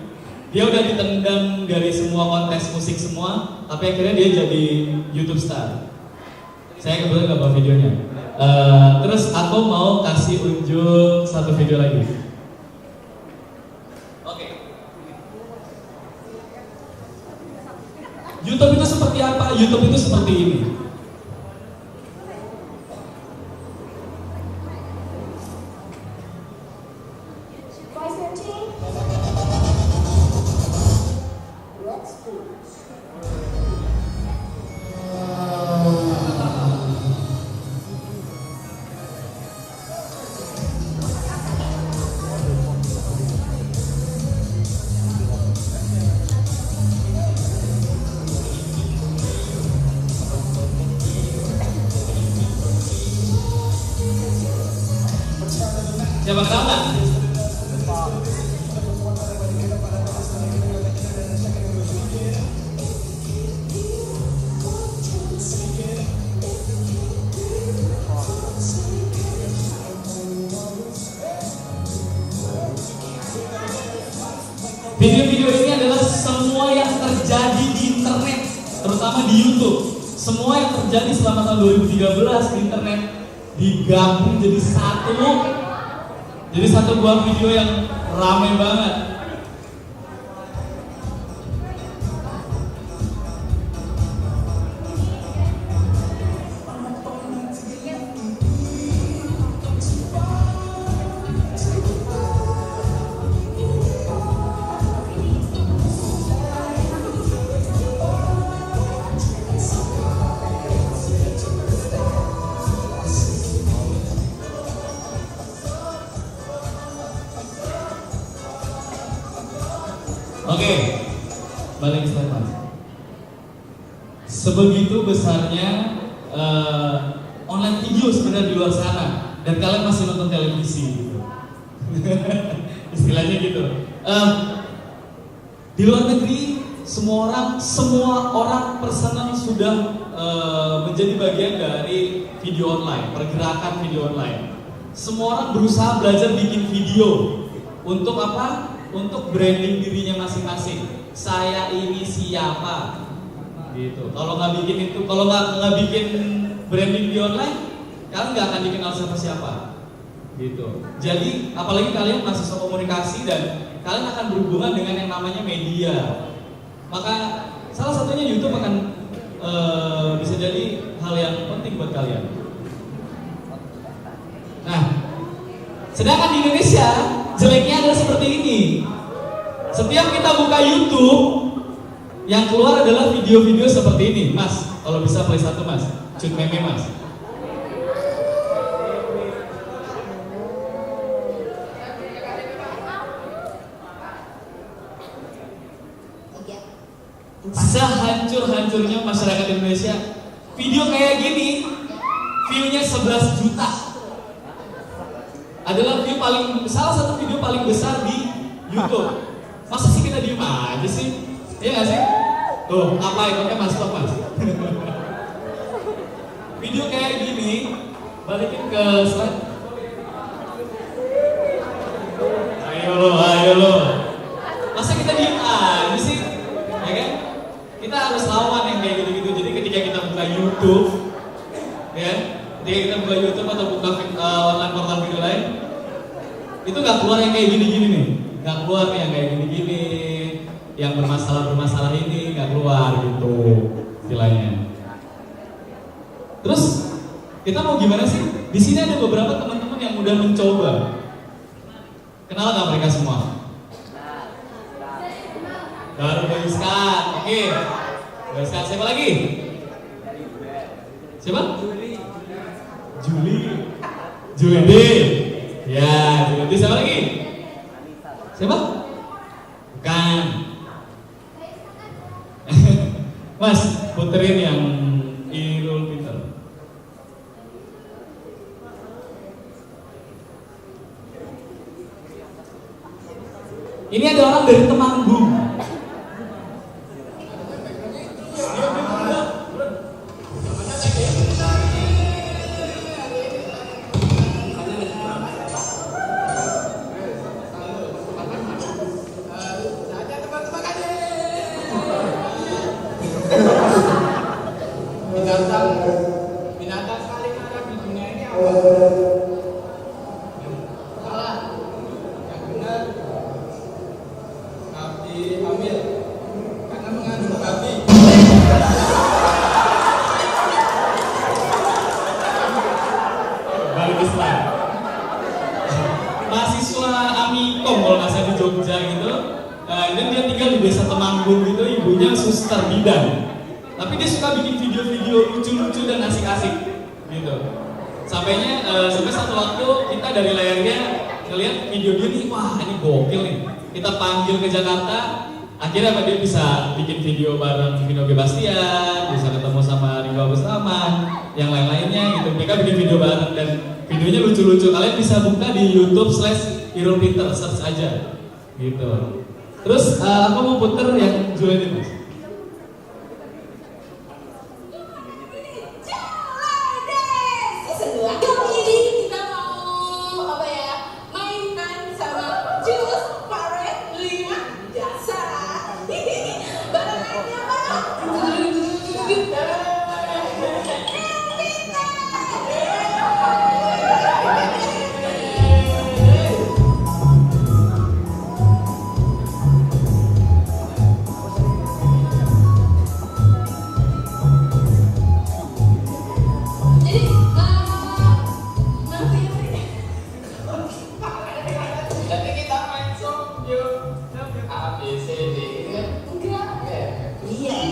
Dia udah ditendang dari semua kontes musik semua, tapi akhirnya dia jadi YouTube star. Saya kebetulan nggak bawa videonya. Terus aku mau kasih unjuk satu video lagi. Oke. YouTube itu seperti apa? YouTube itu seperti ini. Siapa kenal nggak? sama di YouTube. Semua yang terjadi selama tahun 2013 di internet digabung jadi satu buah video yang ramai banget. Oke, balik slide Mas. Sebegitu besarnya online video sebenarnya di luar sana, dan kalian masih nonton televisi gitu. Istilahnya gitu. Di luar negeri semua orang personal sudah menjadi bagian dari video online, pergerakan video online. Semua orang berusaha belajar bikin video untuk apa? Untuk branding dirinya masing-masing. Saya ini siapa? Gitu. Kalau nggak bikin itu, kalau nggak bikin branding di online, kalian nggak akan dikenal siapa-siapa. Gitu. Jadi apalagi kalian mahasiswa komunikasi dan kalian akan berhubungan dengan yang namanya media. Maka salah satunya YouTube akan bisa jadi hal yang penting buat kalian. Nah, sedangkan di Indonesia jeleknya adalah seperti ini. Setiap kita buka YouTube, yang keluar adalah video-video seperti ini. Mas, kalau bisa play satu Mas, cut meme Mas. Sehancur-hancurnya masyarakat Indonesia, video kayak gini, view-nya 11 juta. Adalah salah satu video paling besar di YouTube. Masa sih kita diem aja sih? Iya gak sih? Tuh, apa ikonnya Mas? Stop Mas. Video kayak gini, balikin ke slide. Ayo lo. Masa kita diem aja sih? Ya kan? Kita harus lawan yang kayak gitu-gitu. Jadi ketika kita buka YouTube, ya, ketika kita buka YouTube atau buka online portal video lain, itu gak keluar yang kayak gini-gini nih. Gak keluar nih yang kayak gini-gini, yang bermasalah ini gak keluar gitu istilahnya. Terus kita mau gimana sih? Di sini ada beberapa teman-teman yang udah mencoba. Kenal gak mereka semua? Baru Boyskat, oke. Boyskat, siapa lagi? Siapa? Juli D. Ya, Juli D. Siapa lagi? Siapa? Bukan. Mas, puterin yang Irul Peter. Ini ada orang dari Temanggung. Binatang paling anak di dunia ini apa? Salah. Yang benar, babi hamil karena mengandung babi. Balik ke slide. Mahasiswa Amikom kalau nggak salah di Jogja gitu. Dan dia tinggal di desa Temanggung gitu. Ibunya suster bidan. Tapi dia suka bikin video-video lucu-lucu dan asik-asik gitu. Sampai satu waktu kita dari layarnya ngeliat video dia nih, wah ini gokil nih. Kita panggil ke Jakarta, akhirnya dia bisa bikin video bareng Vino G. Bastian, bisa ketemu sama Ringo Agus Rahman, yang lain-lainnya gitu. Mereka bikin video bareng dan videonya lucu-lucu. Kalian bisa buka di YouTube/Irul Peter, search aja gitu. Terus aku mau puter yang Julian ini. Kali ini kita mau mainkan sama jus karet 5 dasar. Barengannya apa?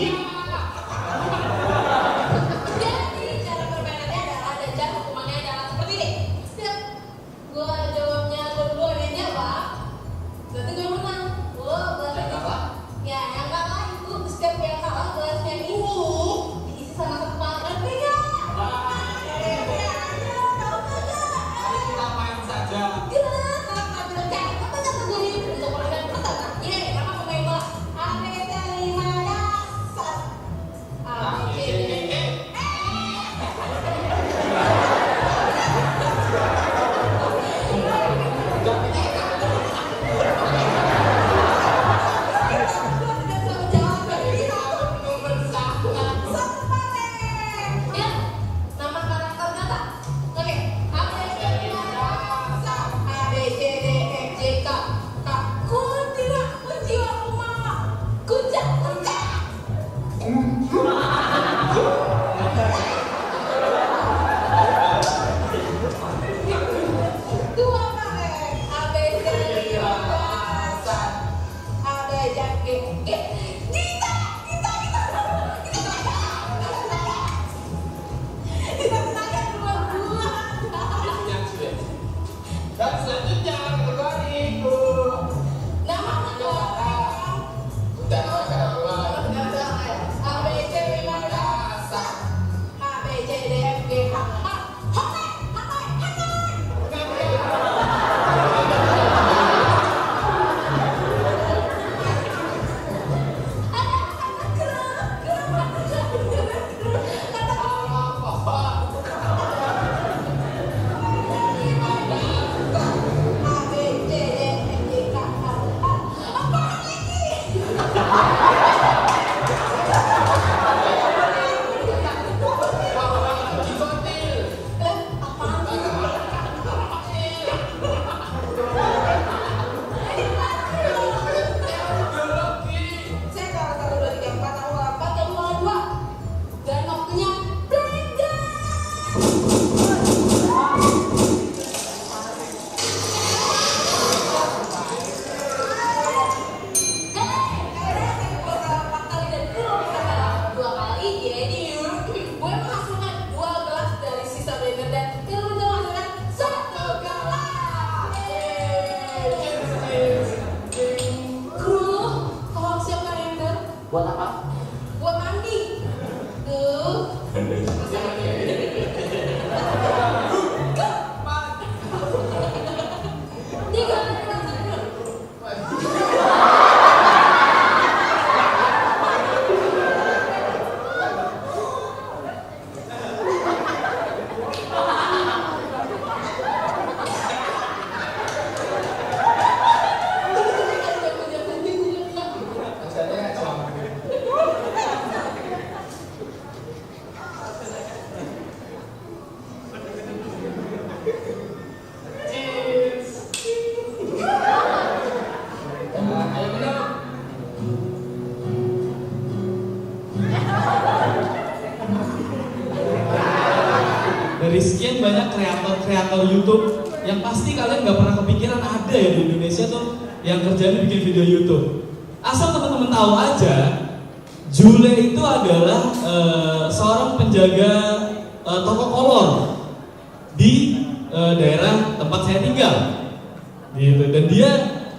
Jadi cara permainannya adalah dan hukumannya adalah seperti ini. Setiap gua jawabnya gua duluan yang jawab, berarti gua yang menang. Berarti ya yang kalah itu setiap yang kalah gelasnya ini diisi sama kepala dan tiga. Kita main saja. Nama karakter kata. Oke, A B C D E F G K K. Kuntilah kunjiwa rumah. Kunjak kunjak. Dua kali. A B C D E F A B C D E. Kita. Kita menangkan dua-dua. Dan selanjutnya kategori itu. Nama negara. Udah kedua. A B C D E F A B C D E F G H. Dan waktunya dua kali, jadi gue menghasilkan 2 gelas dari sisa blender dan Kirun menghasilkan 1 gelas. Kru, tolong siapkan ember. Buat apa? Buat mandi. Tuh. Tiga Dari sekian banyak kreator YouTube yang pasti kalian nggak pernah kepikiran ada ya di Indonesia tuh yang kerjanya bikin video YouTube. Asal teman-teman tahu aja, Jule itu adalah seorang penjaga toko kolor di daerah tempat saya tinggal, gitu. Dan dia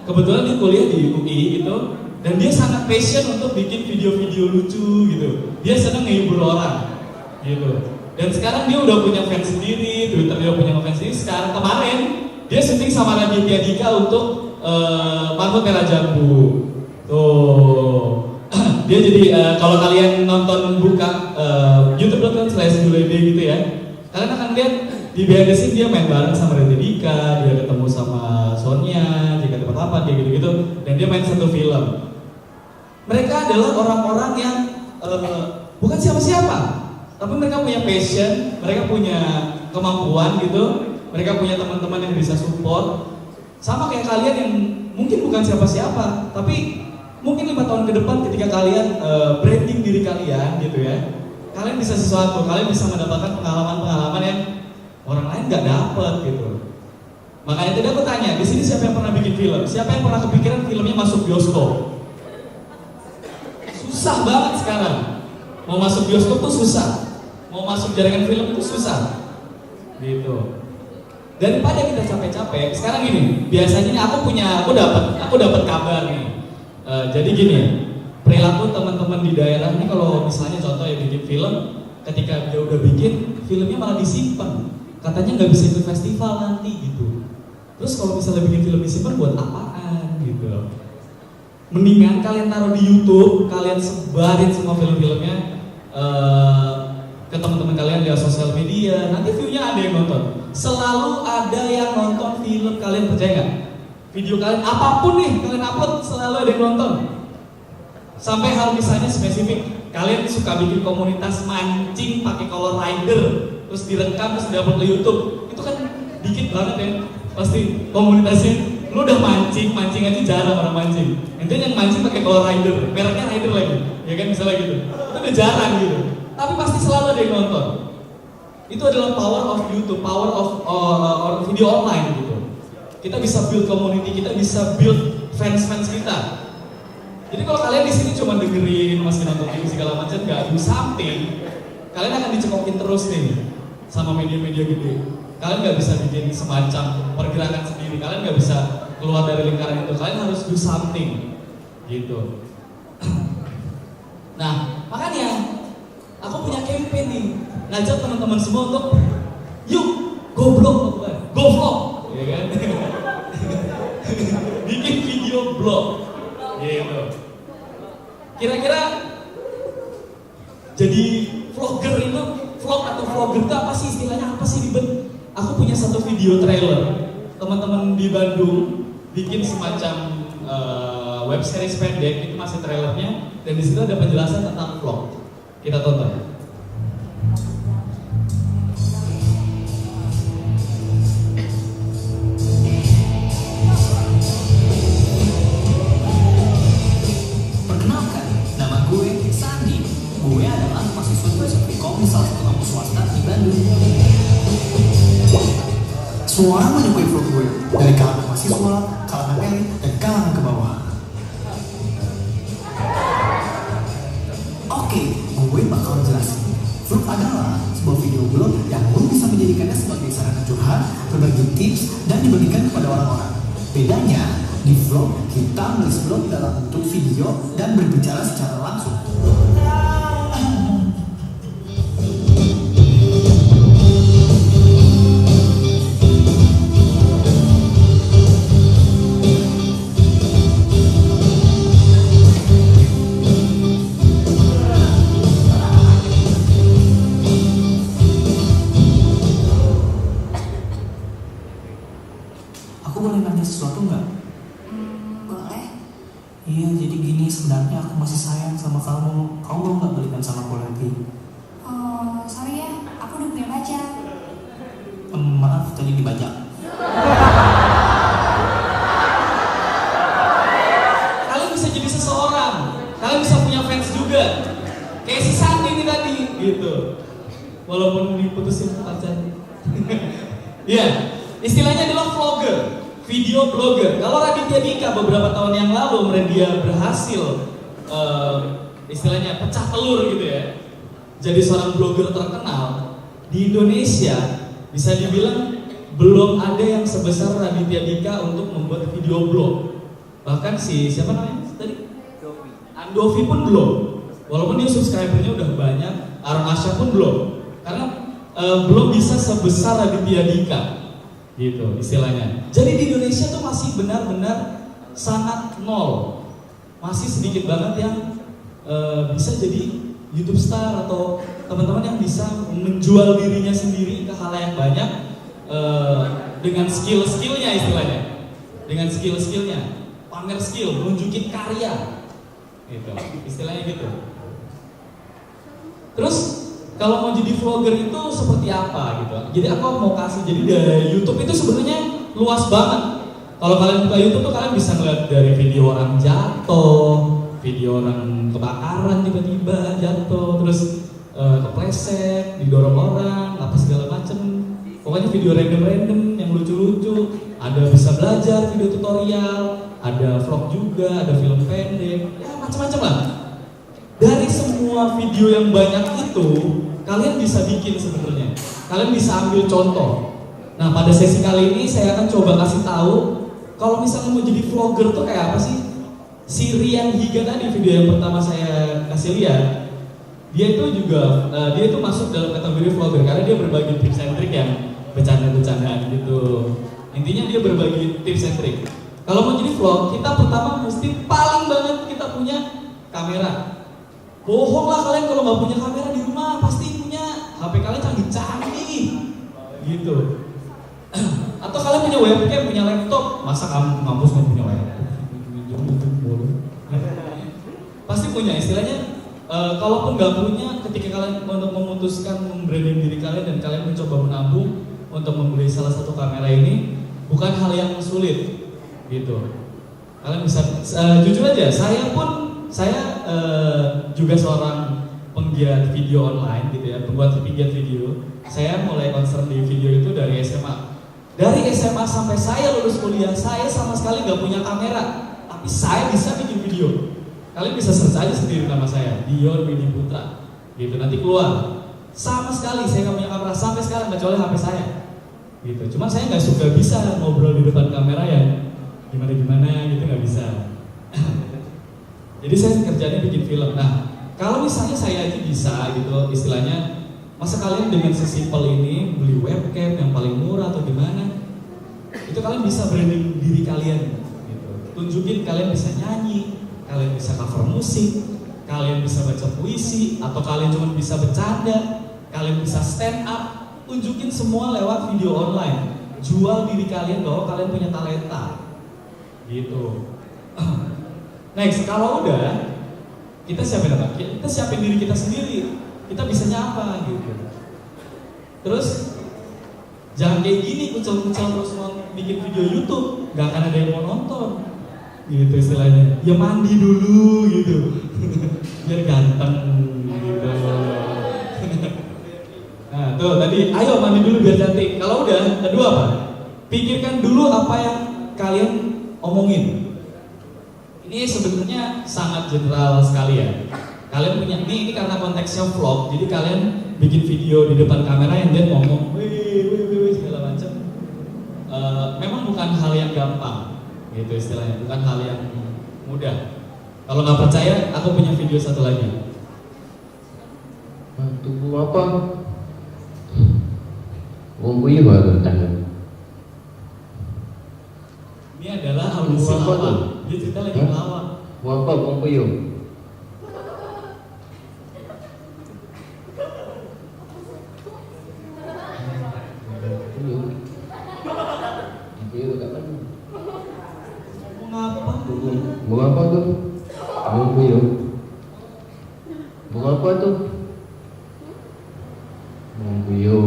kebetulan dia kuliah di UI gitu, dan dia sangat passion untuk bikin video-video lucu gitu. Dia seneng ngehibur orang, gitu. Dan sekarang dia udah punya fans sendiri, Twitter dia punya fans sendiri. Sekarang kemarin dia syuting sama Raditya Dika untuk Marmut Merah Jambu. Tuh, dia jadi kalau kalian nonton buka youtube.com/julede gitu ya, kalian akan lihat di behind the scene dia main bareng sama Raditya Dika, dia ketemu sama Sonia, dia ketemu apa, dia gitu-gitu, dan dia main satu film. Mereka adalah orang-orang yang bukan siapa-siapa, tapi mereka punya passion, mereka punya kemampuan gitu, mereka punya teman-teman yang bisa support. Sama kayak kalian yang mungkin bukan siapa-siapa, tapi mungkin 5 tahun ke depan ketika kalian branding diri kalian gitu ya, kalian bisa sesuatu, kalian bisa mendapatkan pengalaman-pengalaman yang orang lain nggak dapet gitu. Makanya tadi aku tanya, di sini siapa yang pernah bikin film? Siapa yang pernah kepikiran filmnya masuk bioskop? susah banget sekarang. Mau masuk bioskop tuh susah, mau masuk jaringan film itu susah, gitu. Daripada kita capek-capek, sekarang gini, biasanya nih aku dapat kabar nih. Jadi gini, perilaku teman-teman di daerah ini kalau misalnya contoh ya bikin film, ketika dia udah bikin, filmnya malah disimpan. Katanya nggak bisa ikut festival nanti gitu. Terus kalau misalnya bikin film disimpan buat apaan gitu? Mendingan kalian taruh di YouTube, kalian sebarin semua film-filmnya ke teman-teman kalian di sosial media. Nanti view-nya ada yang nonton. Selalu ada yang nonton film kalian, percaya nggak? Video kalian apapun nih kalian upload selalu ada yang nonton. Sampai hal misalnya spesifik, kalian suka bikin komunitas mancing pakai color rider, terus direkam terus diupload ke YouTube. Itu kan dikit banget ya. Pasti komunitasnya. Lu udah mancing aja jarang orang mancing. Intinya yang mancing pakai color rider, mereknya rider lagi, ya kan misalnya gitu. Itu udah jarang gitu. Tapi pasti selalu ada yang nonton. Itu adalah power of YouTube, power of video online gitu. Kita bisa build community, kita bisa build fans kita. Jadi kalau kalian di sini cuma dengerin, masih nonton TV segala macam, nggak do something, kalian akan dicekokin terus nih sama media-media gede. Kalian nggak bisa bikin semacam pergerakan sendiri, kalian nggak bisa keluar dari lingkaran itu, kalian harus do something gitu. Nah makanya aku punya campaign nih, ngajak teman-teman semua untuk yuk go vlog, ya kan? Bikin video blog gitu. Kira-kira jadi vlogger itu, vlog atau vlogger itu apa sih istilahnya, apa sih ribet? Aku punya satu video trailer, teman-teman di Bandung bikin semacam web series pendek, itu masih trailernya, dan di situ ada penjelasan tentang vlog. Kita tonton. Perkenalkan, nama gue Sandi. Gue adalah mahasiswa Filsafat salah satu kampus swasta di Bandung. Semua orang menyukai vlog gue, dari kalangan mahasiswa, kalangan elit, dan kalangan ke bawah. Oke, gue bakal jelasin. Vlog adalah sebuah video blog yang lo bisa menjadikannya sebagai sarana curhat, berbagi tips, dan dibagikan kepada orang-orang. Bedanya, di vlog kita menulis blog dalam bentuk video dan berbicara secara langsung. Aku boleh nanya sesuatu nggak? Boleh. Iya, jadi gini, sebenarnya aku masih sayang sama kamu. Kamu mau nggak balikan sama aku lagi? Oh, sorry ya, aku udah punya pacar. Maaf, tadi dibajak. Kalian bisa jadi seseorang, kalian bisa punya fans juga, kayak si Sandi ini tadi, gitu. Walaupun diputusin pacar. Iya, istilahnya adalah vlogger, video blogger. Kalau Raditya Dika beberapa tahun yang lalu dia berhasil istilahnya pecah telur gitu ya, jadi seorang blogger terkenal di Indonesia, bisa dibilang belum ada yang sebesar Raditya Dika untuk membuat video blog. Bahkan siapa namanya tadi? Andovi pun belum. Walaupun dia subscribernya udah banyak, Aaron Asya pun belum. Karena belum bisa sebesar Raditya Dika, gitu istilahnya. Jadi di Indonesia tuh masih benar-benar sangat nol, masih sedikit banget yang bisa jadi YouTube star atau teman-teman yang bisa menjual dirinya sendiri ke halayak banyak dengan skill-skillnya istilahnya, dengan skill-skillnya, pamer skill, nunjukin karya, gitu istilahnya gitu. Terus kalau mau jadi vlogger itu seperti apa gitu? Jadi aku mau kasih, jadi dari YouTube itu sebenarnya luas banget. Kalau kalian buka YouTube tuh kalian bisa ngeliat dari video orang jatuh, video orang kebakaran tiba-tiba jatuh, terus kepleset, didorong orang, apa segala macem. Pokoknya video random-random yang lucu-lucu. Ada bisa belajar, video tutorial, ada vlog juga, ada film pendek, ya macam-macam lah. dari semua video yang banyak itu, kalian bisa bikin sebenarnya. Kalian bisa ambil contoh. Nah, pada sesi kali ini saya akan coba kasih tahu kalau misalnya mau jadi vlogger tuh kayak apa sih? Si Rian Higa tadi, video yang pertama saya kasih lihat, dia itu masuk dalam kategori vlogger karena dia berbagi tips and trick yang bercanda-bercandaan gitu. Intinya dia berbagi tips and trick. Kalau mau jadi vlog, kita pertama mesti paling banget kita punya kamera. Bohong lah kalian kalau nggak punya kamera di rumah, pasti punya HP kalian canggih-canggih gitu. Atau kalian punya webcam, punya laptop, masa kampus nggak punya laptop? Pasti punya, istilahnya. Kalaupun nggak punya, ketika kalian memutuskan membranding diri kalian dan kalian mencoba menabung untuk membeli salah satu kamera ini, bukan hal yang sulit, gitu. Kalian bisa, jujur aja, saya juga seorang penggiat video online, gitu ya, pembuat penggiat video. Saya mulai concern di video itu dari SMA. Dari SMA sampai saya lulus kuliah, saya sama sekali nggak punya kamera, tapi saya bisa bikin video. Kalian bisa search aja sendiri nama saya, Dion Widi Putra, gitu, nanti keluar. Sama sekali saya nggak punya kamera sampai sekarang kecuali HP saya, gitu. Cuma saya nggak suka bisa ngobrol di depan kamera yang gimana gitu, nggak bisa. Jadi saya kerjanya bikin film. Nah, kalau misalnya saya aja bisa, gitu, istilahnya, masa kalian dengan sesimpel ini beli webcam yang paling murah atau gimana? Itu kalian bisa branding diri kalian, gitu. Tunjukin kalian bisa nyanyi. Kalian bisa cover musik, kalian bisa baca puisi, atau kalian cuma bisa bercanda, kalian bisa stand up, tunjukin semua lewat video online. Jual diri kalian bahwa kalian punya talenta, gitu. Next, kalau udah, kita siapin apa? Kita siapin diri kita sendiri. Kita bisanya apa, gitu. Terus, jangan kayak gini, kucel-kucel terus mau bikin video YouTube, gak akan ada yang mau nonton. Gitu istilahnya, ya mandi dulu gitu biar ganteng gitu. Nah tuh tadi, ayo mandi dulu biar cantik. Kalau udah, kedua apa? Pikirkan dulu apa yang kalian omongin. Ini sebenarnya sangat general sekali ya. Kalian punya, ini karena konteksnya vlog, jadi kalian bikin video di depan kamera yang dia ngomong wih segala macam. Memang bukan hal yang gampang, gitu istilahnya, bukan hal yang mudah. Kalau nggak percaya, aku punya video satu lagi. Tunggu apa? Bumbunya baru tangan. Ini adalah audisi Apa lawak. tuh? Dia cerita lagi ngelawak. Mau apa bumbunya? Mau apa tuh? Bumbunya. Mau apa tuh? Bumbunya.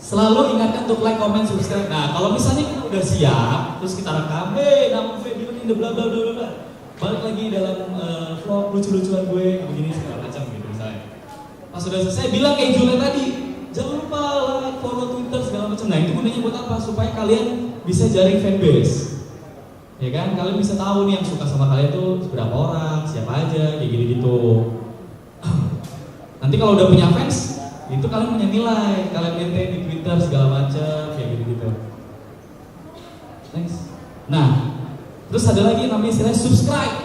Selalu ingatkan untuk like, comment, subscribe. Nah, kalau misalnya kita udah siap, terus kita rekam, nama video ini bla bla bla bla. Balik lagi dalam vlog lucu-lucuan gue, begini segala macam gitu misalnya. Pas sudah selesai, bilang kayak Julian tadi, jangan lupa like, follow Twitter segala macam. Nah, itu gunanya buat apa? Supaya kalian bisa jaring fanbase. Ya kan? Kalian bisa tahu nih yang suka sama kalian tuh berapa orang, siapa aja, kayak gitu-gitu. Nanti kalau udah punya fans, itu kalian punya nilai, kalian maintain di Twitter segala macam, kayak gitu-gitu. Next. Nah, terus ada lagi namanya istilah subscribe.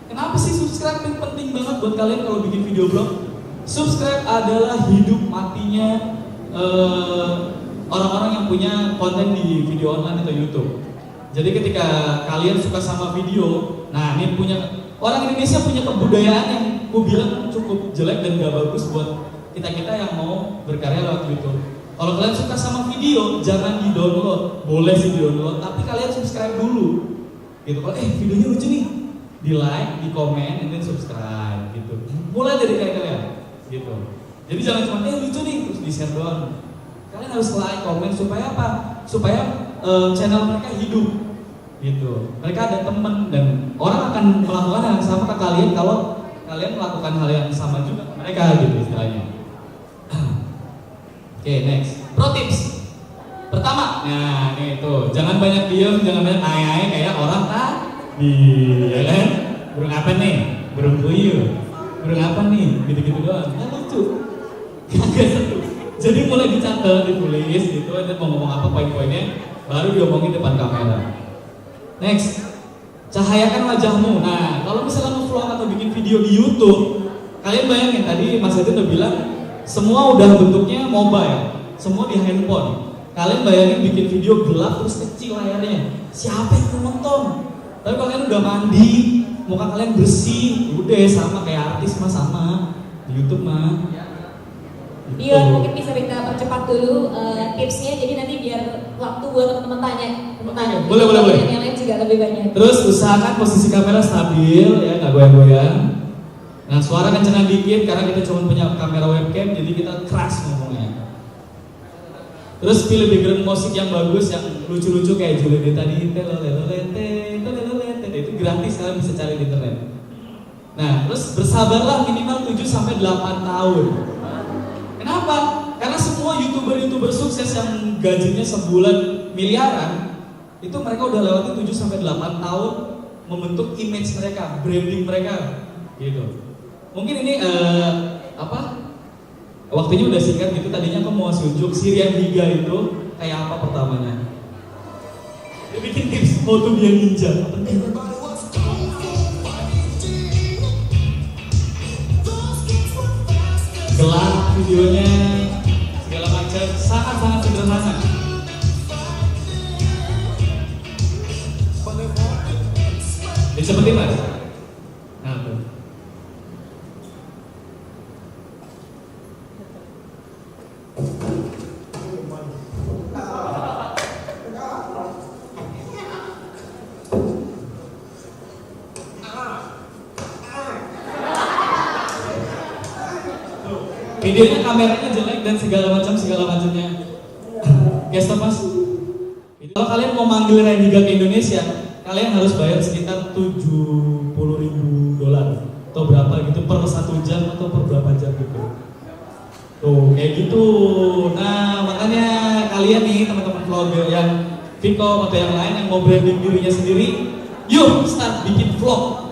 Kenapa sih subscribe itu penting banget buat kalian kalau bikin video blog? Subscribe adalah hidup matinya orang-orang yang punya konten di video online atau YouTube. Jadi ketika kalian suka sama video, nah ini punya orang Indonesia punya kebudayaan yang aku bilang cukup jelek dan gak bagus buat kita yang mau berkarya lewat YouTube. Kalau kalian suka sama video, jangan di-download. Boleh sih di-download, tapi kalian subscribe dulu. Gitu. Kalau videonya lucu nih, di-like, di-comment, and then subscribe gitu. Mulai dari kalian gitu. Jadi jangan cuma lucu nih terus di-share doang. Kalian harus like, comment supaya apa? Supaya channel mereka hidup. Gitu. Mereka ada teman dan orang akan melakukan hal yang sama ke kalian kalau kalian melakukan hal yang sama juga ke mereka gitu istilahnya. Oke, next. Pro tips. Pertama, nah ini tuh, jangan banyak diem, jangan banyak kayak orang ya kan? Burung apa nih? Burung puyuh. Burung apa nih? Gitu-gitu doang. Nggak lucu. Kagak seru. Jadi mulai dicatat, ditulis gitu, dan mau ngomong apa poin-poinnya, baru diomongin depan kamera. Next, cahayakan wajahmu. Nah, kalau misalnya nge-vlog atau bikin video di YouTube, kalian bayangin tadi Mas Edwin udah bilang semua udah bentuknya mobile, semua di handphone. Kalian bayangin bikin video gelap terus kecil layarnya, siapa yang nonton? Tapi kalian udah mandi, muka kalian bersih, udah sama kayak artis mah sama di YouTube mah. Iya, mungkin bisa kita percepat dulu tipsnya, jadi nanti biar waktu buat teman-teman tanya. Boleh. Yang lain juga lebih banyak. Terus usahakan posisi kamera stabil ya, nggak goyang-goyang. Nah, suara kencengan dikit karena kita cuma punya kamera webcam, jadi kita keras ngomongnya. Terus pilih background musik yang bagus, yang lucu-lucu kayak Juliet tadi, itu gratis, kalian bisa cari di internet. Nah, terus bersabarlah minimal 7-8 tahun. Kenapa? Karena semua YouTuber sukses yang gajinya sebulan miliaran, itu mereka udah lewati 7-8 tahun membentuk image mereka, branding mereka, gitu. Mungkin ini waktunya udah singkat gitu. Tadinya aku mau unjuk Sirian Higa itu kayak apa pertamanya. Dia bikin tips foto dia ninja. Gelap videonya, segala macam, sangat-sangat sederhana. Dicepetin mas. Nah, tuh. Videonya kameranya jelek dan segala macamnya. Stop mas. Kalau kalian mau manggil Rendiga ke Indonesia, kalian harus bayar sekitar $70.000 atau berapa gitu per 1 jam atau per berapa jam gitu. Tuh kayak gitu. Nah makanya kalian nih teman-teman vlogger yang Viko atau yang lain yang mau branding dirinya sendiri, yuk start bikin vlog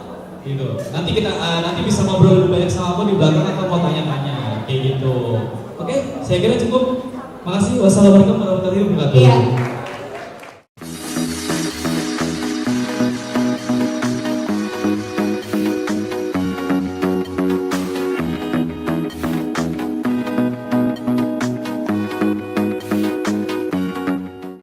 gitu. Nanti kita nanti bisa ngobrol lebih banyak sama aku di belakang atau mau tanya-tanya kayak gitu. Oke, saya kira cukup. Makasih. Wassalamualaikum warahmatullahi wabarakatuh. Iya.